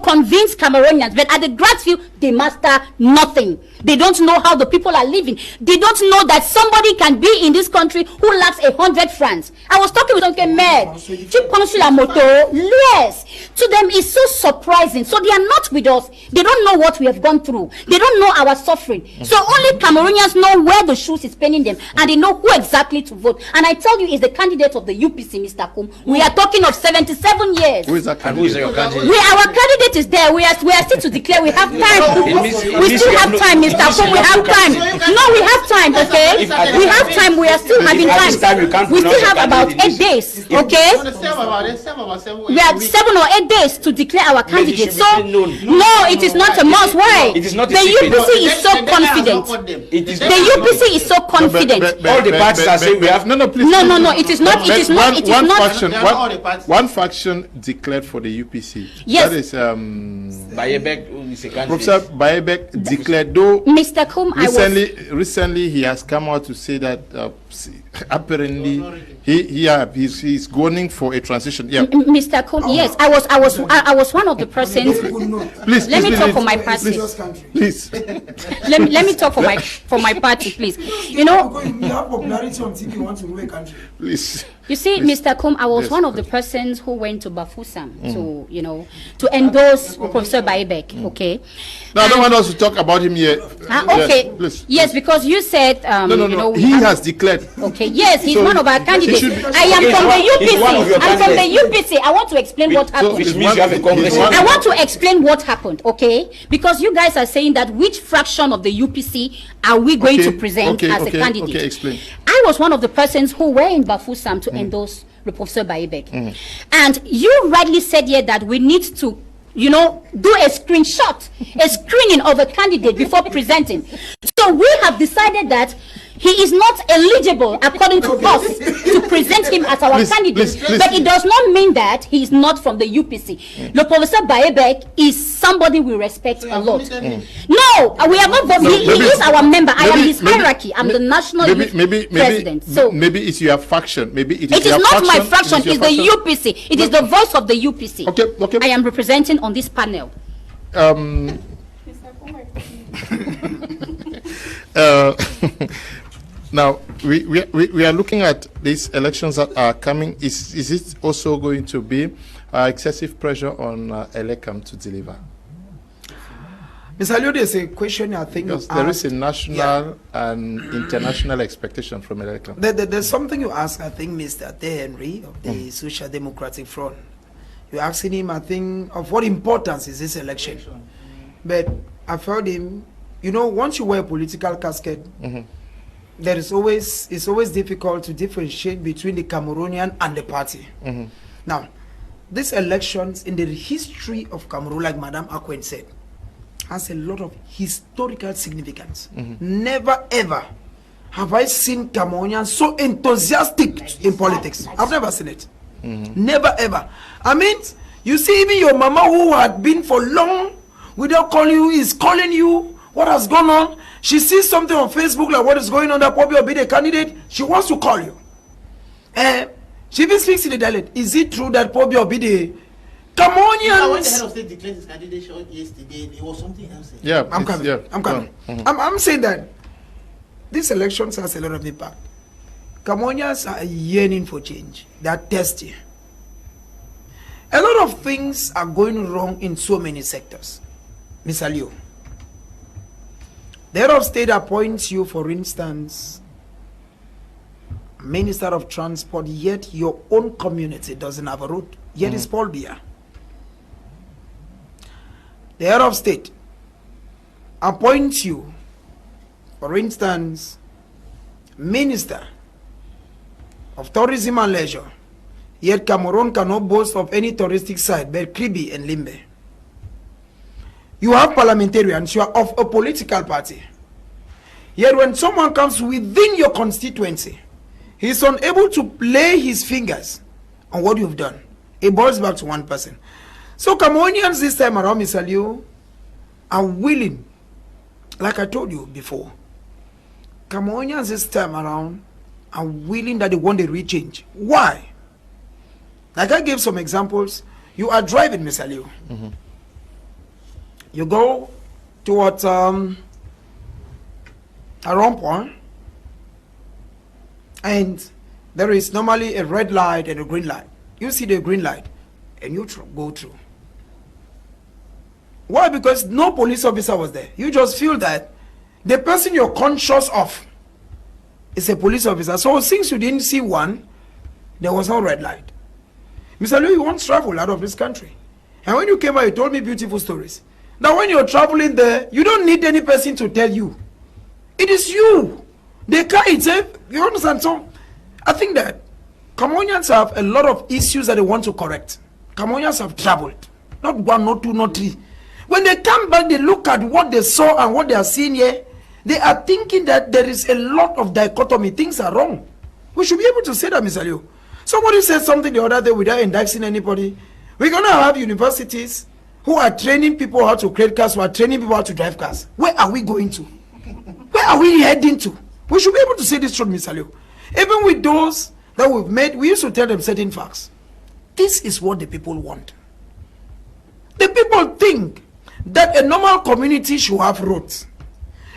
convince Cameroonians. But at the grassroots, they master nothing. They don't know how the people are living. They don't know that somebody can be in this country who lacks 100 francs. I was talking with Uncle Med. Yes. To them, it's so surprising. So they are not with us. They don't know what we have gone through. They don't know our suffering. So only Cameroonians know where the shoes is paining them, and they know who exactly to vote. And I tell you, is the candidate of the UPC, Mr. Kum. We are talking of 77 years. Who is that candidate? Who is your candidate? Our candidate is there. We are still to declare. We have time. We still have time, Mr. Kum. We have time. No, we have time. Okay, we have time. We are still having time. We still have about 8 days. Okay, we have 7 or 8 days to declare our candidate. So no, it is not a must. Why? The UPC is so confident. The UPC is so confident. All the parties are saying we have no. It is not. It is not. One faction declared for the UPC. Yes. That is Bayebek is a candidate. Professor Bayebek declared, though Mr. Kum, recently he has come out to say that apparently he's going for a transition. Yeah. Mr. Kum, yes, I was one of the persons. Please, let me talk for my party. Please. let me talk for my party, please. You know, you have popularity on TV. You want to rule a country. Please. You see, Mr. Kum, I was one of the persons who went to Bafoussam to endorse Professor Bayebek. Okay. No, I don't want us to talk about him yet. Okay. Yes, please. Yes, because you said no. He has declared. Okay. Yes, he's one of our candidates. I am from the UPC. I'm from the UPC. I want to explain what happened. Which means you have a congress. I want to explain what happened. Okay, because you guys are saying that which fraction of the UPC are we going to present as a candidate? Okay, explain. I was one of the persons who were in Bafoussam to endorse Professor Bayebek. And you rightly said here that we need to, do a screenshot, a screening of a candidate before presenting. So we have decided that he is not eligible, according to us, to present him as our candidate. But it does not mean that he is not from the UPC. The Professor Bayebek is somebody we respect a lot. No, we are not. He is our member. I am his hierarchy. I'm the national president. So maybe it's your faction. Maybe it is not my faction. It's the UPC. It is the voice of the UPC. Okay. I am representing on this panel. Now we are looking at these elections that are coming. Is it also going to be excessive pressure on Elekam to deliver? Mr. Alio, there's a question I think because there is a national and international expectation from Elekam. There's something you ask, I think, Mr. Henry of the Social Democratic Front. You're asking him, I think, of what importance is this election. But I've heard him, once you wear a political casket, it's always difficult to differentiate between the Cameroonian and the party. Now, these elections in the history of Cameroon, like Madame Akwen said, has a lot of historical significance. Never ever have I seen Cameroonians so enthusiastic in politics. I've never seen it. Never ever. I mean, you see, even your mama who had been for long without calling you is calling you. What has gone on? She sees something on Facebook like what is going on, that probably will be the candidate. She wants to call you. She even speaks in the dialect. Is it true that probably will be the Cameroonians? When the head of state declared his candidature yesterday, it was something else. Yeah, I'm coming. Yeah. I'm coming. I'm saying that these elections has a lot of impact. Cameroonians are yearning for change. They are thirsty. A lot of things are going wrong in so many sectors. Mr. Leo, the head of state appoints you, for instance, Minister of Transport, yet your own community doesn't have a road. Yet it's Paul Biya. The head of state appoints you, for instance, Minister of Tourism and Leisure, yet Cameroon cannot boast of any touristic site but Kribi and Limbe. You have parliamentarians, you are of a political party. Yet when someone comes within your constituency, he is unable to lay his fingers on what you've done. It boils back to one person. So Cameroonians this time around, Mr. Liu, are willing, like I told you before, Cameroonians this time around are willing that they want a real change. Why? Like I gave some examples. You are driving, Mr. Liu. You go towards a rond-point, and there is normally a red light and a green light. You see the green light and you go through. Why? Because no police officer was there. You just feel that the person you're conscious of is a police officer. So since you didn't see one, there was no red light. Mr. Liu, you once traveled out of this country. And when you came out, you told me beautiful stories. Now when you're traveling there, you don't need any person to tell you. It is you. The car itself, you understand? So I think that Cameroonians have a lot of issues that they want to correct. Cameroonians have traveled. Not one, not two, not three. When they come back, they look at what they saw and what they are seeing here. They are thinking that there is a lot of dichotomy. Things are wrong. We should be able to say that, Mr. Liu. Somebody said something the other day without indicting anybody. We're going to have universities who are training people how to create cars, who are training people how to drive cars. Where are we going to? Where are we heading to? We should be able to say this truth, Mr. Liu. Even with those that we've made, we used to tell them certain facts. This is what the people want. The people think that a normal community should have roads.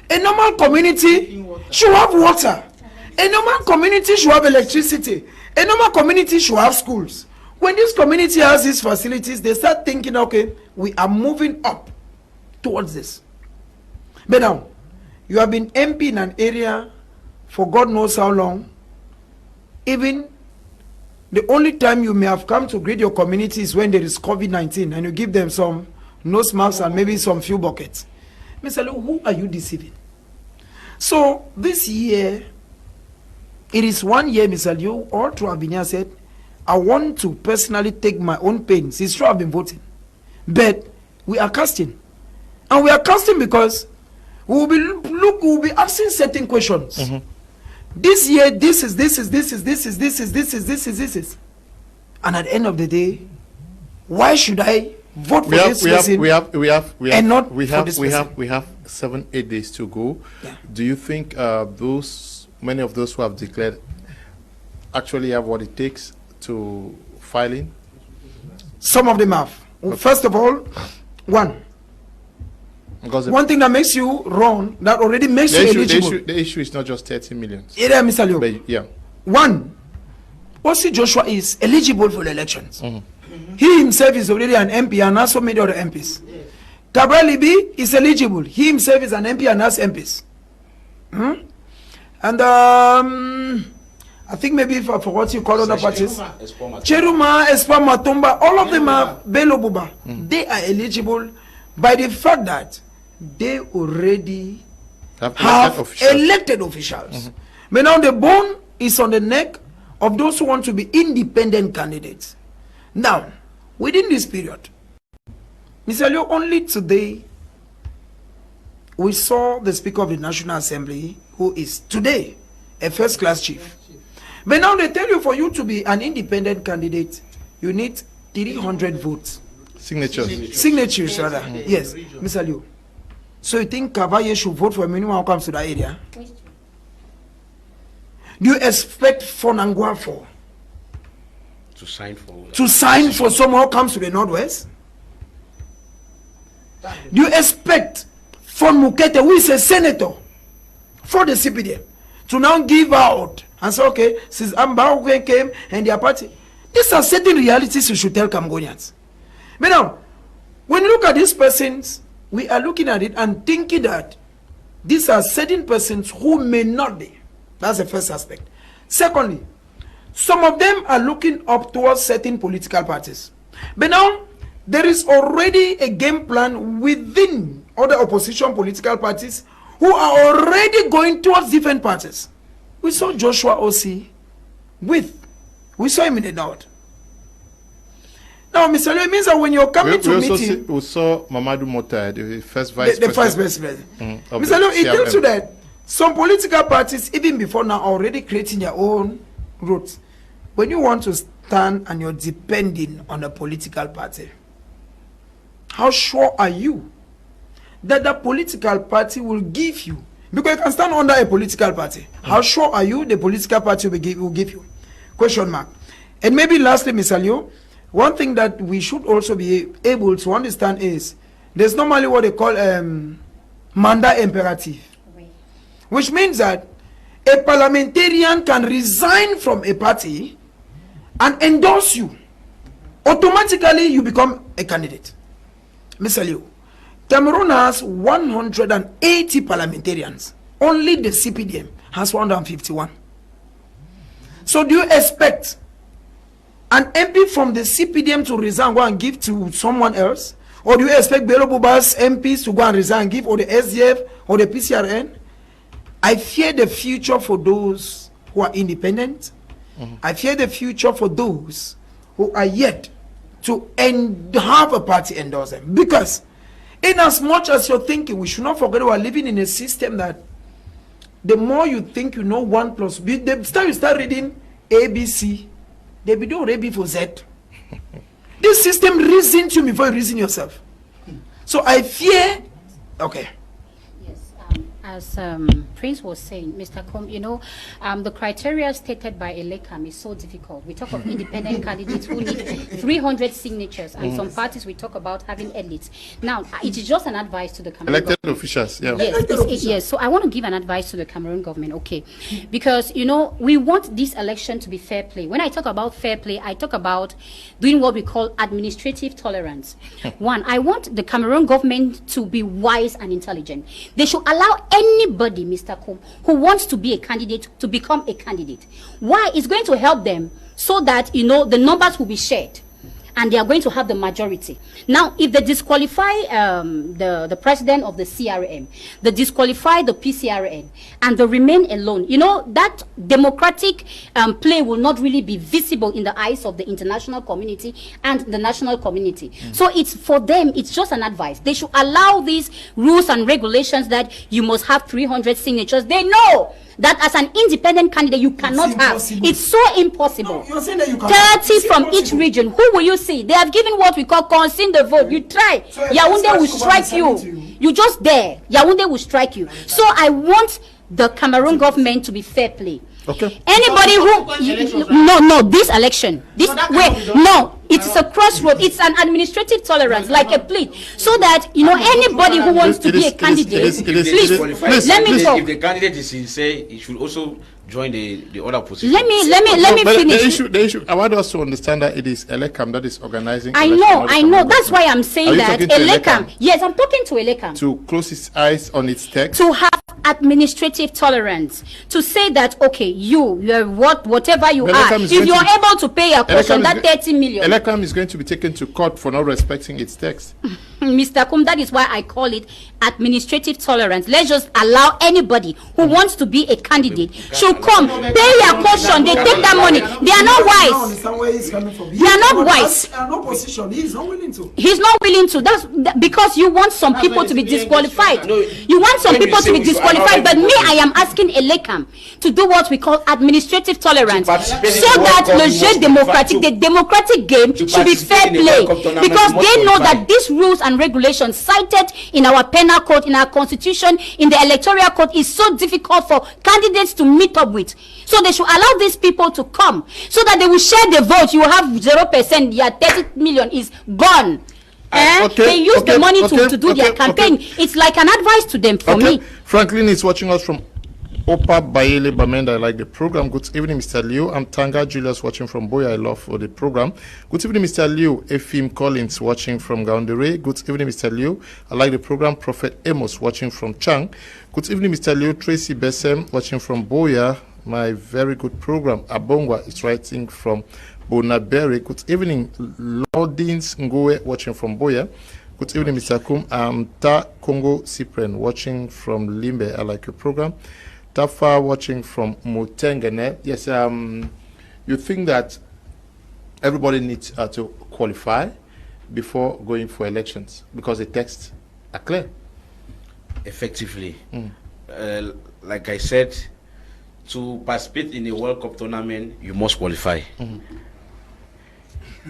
A normal community should have water. A normal community should have electricity. A normal community should have schools. When this community has these facilities, they start thinking, okay, we are moving up towards this. But now, you have been MP in an area for God knows how long. Even the only time you may have come to greet your community is when there is COVID-19 and you give them some nose masks and maybe some few buckets. Mr. Liu, who are you deceiving? So this year, it is 1 year, Mr. Liu, all through Abinia said, I want to personally take my own pains. It's true I've been voting. But we are casting. And we are casting because we will be asking certain questions. This year, this is. And at the end of the day, why should I vote for this person? We have 7-8 days to go. Yeah. Do you think many of those who have declared actually have what it takes to file in? Some of them have. Okay. First of all, one thing that makes you wrong, that already makes you eligible. The issue is not just 30 million. Yeah, Mr. Liu. But, yeah. One, Osi Joshua is eligible for the elections. He himself is already an MP and has so many other MPs. Gabriel Libi is eligible. He himself is an MP and has MPs. And I think maybe for what you call other parties, Cheruma, Espa Matumba, all of them are Bello Buba. They are eligible by the fact that they already have elected officials. But now the bone is on the neck of those who want to be independent candidates. Now, within this period, Mr. Leo, only today we saw the Speaker of the National Assembly, who is today a first-class chief. But now they tell you for you to be an independent candidate, you need 300 votes. Signatures, rather. Yes, Mr. Leo. So you think Kavaye should vote for anyone who comes to that area? Do you expect Fonangwa for? To sign for someone who comes to the Northwest? Do you expect Fon Mukete, who is a senator for the CPDM, to now give out and say, okay, since Ambao came and their party? These are certain realities you should tell Cameroonians. But now, when you look at these persons, we are looking at it and thinking that these are certain persons who may not be. That's the first aspect. Secondly, some of them are looking up towards certain political parties. But now, there is already a game plan within other opposition political parties who are already going towards different parties. We saw Joshua Osi we saw him in the north. Now, Mr. Leo, it means that when you're coming to meeting... We saw Mamadou Mota, the first vice president. The first vice president. Mr. Leo, it tells you that some political parties, even before now, are already creating their own routes. When you want to stand and you're depending on a political party, how sure are you that the political party will give you? Because you can stand under a political party. How sure are you the political party will give you? Question mark. And maybe lastly, Mr. Leo, one thing that we should also be able to understand is there's normally what they call mandat imperative, which means that a parliamentarian can resign from a party and endorse you. Automatically, you become a candidate. Mr. Leo, Cameroon has 180 parliamentarians. Only the CPDM has 151. So do you expect an MP from the CPDM to resign, go and give to someone else? Or do you expect Bello Buba's MPs to go and resign and give, or the SDF, or the PCRN? I fear the future for those who are independent. I fear the future for those who are yet to have a party endorse them. Because in as much as you're thinking, we should not forget we are living in a system that the more you think you know 1 plus B, you start reading ABC, they be doing A for Z. This system reasons you before you reason yourself. So I fear, okay. As Prince was saying, Mr. Kum, you know, the criteria stated by Elecam is so difficult. We talk of independent candidates who need 300 signatures, and some parties we talk about having elites. Now, it is just an advice to the Cameroon elected government. officials, yeah. Yes, so I want to give an advice to the Cameroon government, okay? Because, you know, we want this election to be fair play. When I talk about fair play, I talk about doing what we call administrative tolerance. One, I want the Cameroon government to be wise and intelligent. They should allow anybody, Mr. Kum, who wants to be a candidate to become a candidate. Why? It's going to help them so that, you know, the numbers will be shared and they are going to have the majority. Now, if they disqualify the president of the CRM, they disqualify the PCRN, and they remain alone, you know, that democratic play will not really be visible in the eyes of the international community and the national community. So it's for them, it's just an advice. They should allow these rules and regulations that you must have 300 signatures. They know that as an independent candidate you cannot have. It's so impossible. No, you're saying that you 30 from each region. Who will you see? They have given what we call consign the vote. You try. So Yaoundé will strike you. You just there. Yaoundé will strike you. So I want the Cameroon government to be fair play. Okay. Anybody who this election, it's a crossroad. It's an administrative tolerance, like a plea, so that you know anybody who wants to be a candidate. Please, let me talk. If the candidate is sincere, he should also join the other position. Let me finish. The issue. I want us to understand that it is Elecam that is organizing. I know. That's why I'm saying that Elecam. Yes, I'm talking to Elecam. To close its eyes on its text. To have administrative tolerance to say that, okay, you're whatever you are, if you're able to pay a portion, that 30 million. Elecam is going to be taken to court for not respecting its text. Mr. Kum, that is why I call it administrative tolerance. Let's just allow anybody who wants to be a candidate should come, pay a portion, they take that money. They are not wise. They are not wise. He's not willing to. He's not willing to. That's because you want some people to be disqualified. You want some people to be disqualified, but me, I am asking Elecam to do what we call administrative tolerance, so that le jeu démocratique, the democratic game, should be fair play, because they know that these rules and regulations cited in our penal code, in our constitution, in the electoral code is so difficult for candidates to meet up with. So they should allow these people to come so that they will share the vote. You have 0%, yeah, 30 million is gone. They use the money to do their campaign. It's like an advice to them for me. Franklin is watching us from Opa Bayele Bamenda. I like the program. Good evening, Mr. Liu. I'm Tanga Julius watching from Boya. I love for the program. Good evening, Mr. Liu. Efim Collins watching from Gaundere. Good evening, Mr. Liu. I like the program. Prophet Amos watching from Chang. Good evening, Mr. Liu. Tracy Besem watching from Boya. My very good program. Abongwa is writing from Bonabere. Good evening, Lordins Ngowe watching from Boya. Good evening, Mr. Kum. Ta Congo Cyprian watching from Limbe. I like your program. Tafa watching from Mutengene. Yes, you think that everybody needs to qualify before going for elections because the texts are clear? Effectively. Like I said, to participate in a World Cup tournament, you must qualify.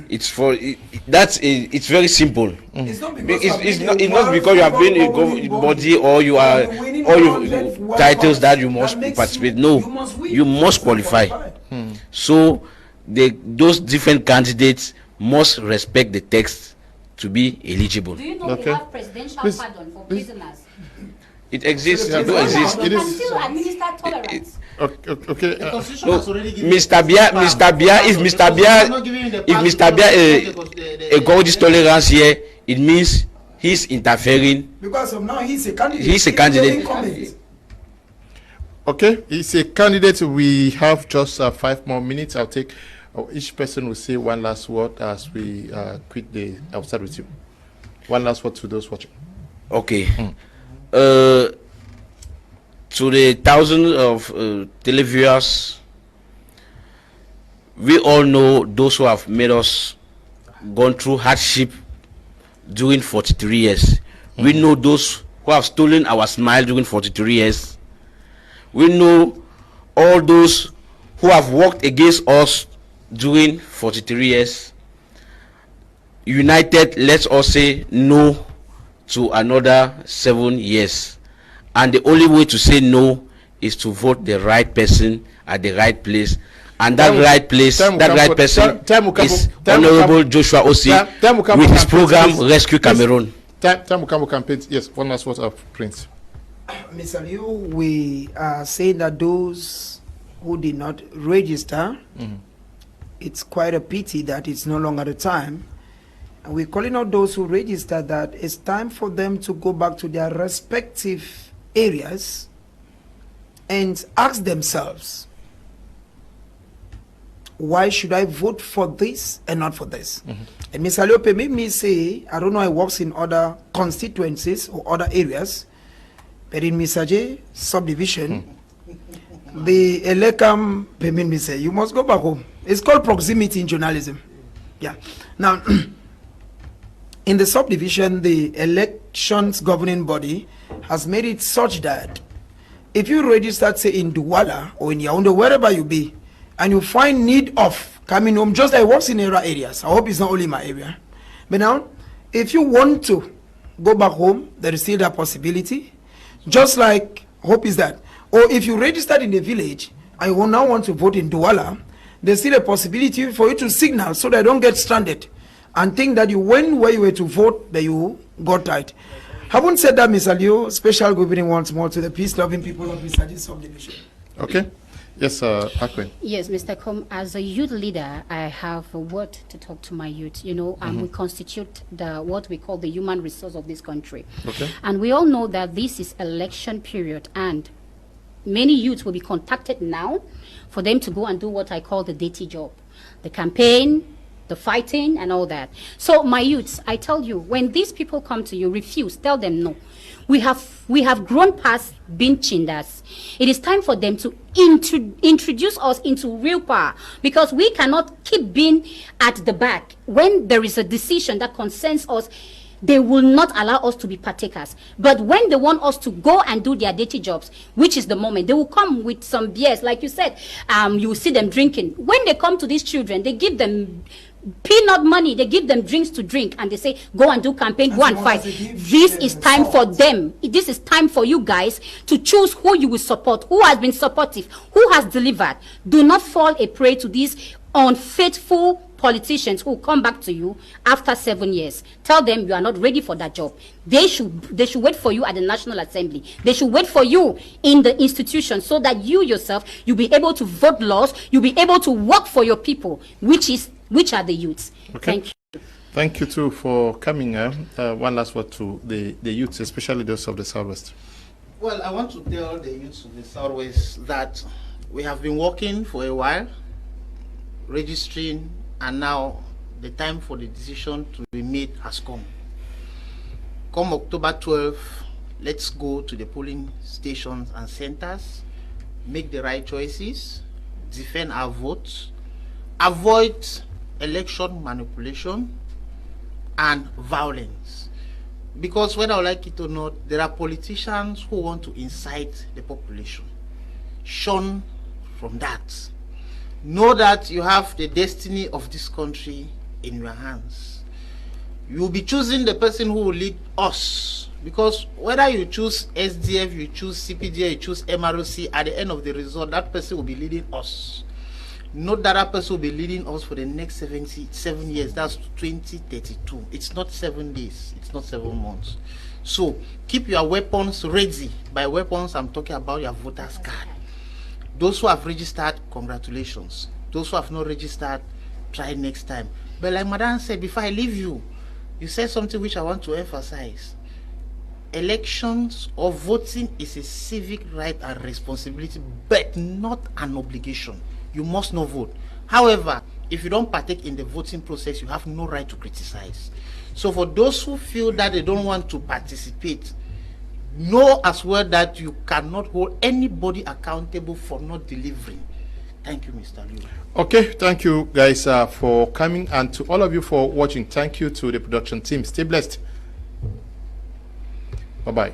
It's it's very simple. It's not because you have been a body or you are or you titles that you must participate. No, you must qualify. So those different candidates must respect the text to be eligible. Do you know we have presidential pardon for prisoners? It exists. It do exist. It is still administer tolerance. Okay. Mr. Bia, if Mr. Bia got this tolerance here, it means he's interfering. Because of now he's a candidate. He's a candidate. Okay, he's a candidate. We have just 5 more minutes. I'll take each person will say one last word as we quit the. I'll start with you. One last word to those watching. Okay. To the thousands of televiewers, we all know those who have made us gone through hardship during 43 years. We know those who have stolen our smile during 43 years. We know all those who have worked against us during 43 years. United, let's all say no to another 7 years. And the only way to say no is to vote the right person at the right place. And that right place, that right person is Honorable Joshua Osei with his program Rescue Cameroon. Tamukambo campaign. Yes, one last word of Prince. Mr. Liu, we are saying that those who did not register, it's quite a pity that it's no longer the time. And we're calling out those who registered that it's time for them to go back to their respective areas and ask themselves, why should I vote for this and not for this? And Mr. Leope made me say, I don't know, I works in other constituencies or other areas, but in Mr. J subdivision, the Elecam made me say, you must go back home. It's called proximity in journalism. Yeah. Now, in the subdivision, the elections governing body has made it such that if you register, say, in Douala or in Yaoundé, wherever you be, and you find need of coming home, just like works in rural areas. I hope it's not only my area. But now, if you want to go back home, there is still that possibility. Just like, hope is that. Or if you registered in the village, and you now want to vote in Douala, there's still a possibility for you to signal so that you don't get stranded and think that you went where you were to vote, but you got tight. Having said that, Mr. Liu, special good evening once more to the peace-loving people of Mr. J subdivision. Okay. Yes, Akwen. Yes, Mr. Kum, as a youth leader, I have a word to talk to my youth. You know, we constitute what we call the human resource of this country. Okay. And we all know that this is election period, and many youths will be contacted now for them to go and do what I call the dirty job, the campaign, the fighting, and all that. So, my youths, I tell you, when these people come to you, refuse, tell them no. We have grown past being chindas. It is time for them to introduce us into real power, because we cannot keep being at the back. When there is a decision that concerns us, they will not allow us to be partakers. But when they want us to go and do their dirty jobs, which is the moment, they will come with some beers. Like you said, you will see them drinking. When they come to these children, they give them peanut money, they give them drinks to drink, and they say, go and do campaign, go and fight. This is time for them. This is time for you guys to choose who you will support, who has been supportive, who has delivered. Do not fall a prey to these unfaithful politicians who come back to you after 7 years. Tell them you are not ready for that job. They should wait for you at the National Assembly. They should wait for you in the institution, so that you yourself, you'll be able to vote laws, you'll be able to work for your people, which are the youths. Okay. Thank you. Thank you too for coming. One last word to the youths, especially those of the Southwest. Well, I want to tell the youths of the Southwest that we have been working for a while, registering, and now the time for the decision to be made has come. Come October 12th, let's go to the polling stations and centers, make the right choices, defend our votes, avoid election manipulation and violence. Because whether I like it or not, there are politicians who want to incite the population. Shun from that. Know that you have the destiny of this country in your hands. You will be choosing the person who will lead us. Because whether you choose SDF, you choose CPDA, you choose MROC, at the end of the result, that person will be leading us. Not that person will be leading us for the next 77 years. That's 2032. It's not 7 days. It's not 7 months. So keep your weapons ready. By weapons, I'm talking about your voter's card. Those who have registered, congratulations. Those who have not registered, try next time. But like Madam said, before I leave you, you said something which I want to emphasize. Elections or voting is a civic right and responsibility, but not an obligation. You must not vote. However, if you don't partake in the voting process, you have no right to criticize. So for those who feel that they don't want to participate, know as well that you cannot hold anybody accountable for not delivering. Thank you, Mr. Liu. Okay, thank you guys for coming, and to all of you for watching. Thank you to the production team. Stay blessed. Bye-bye.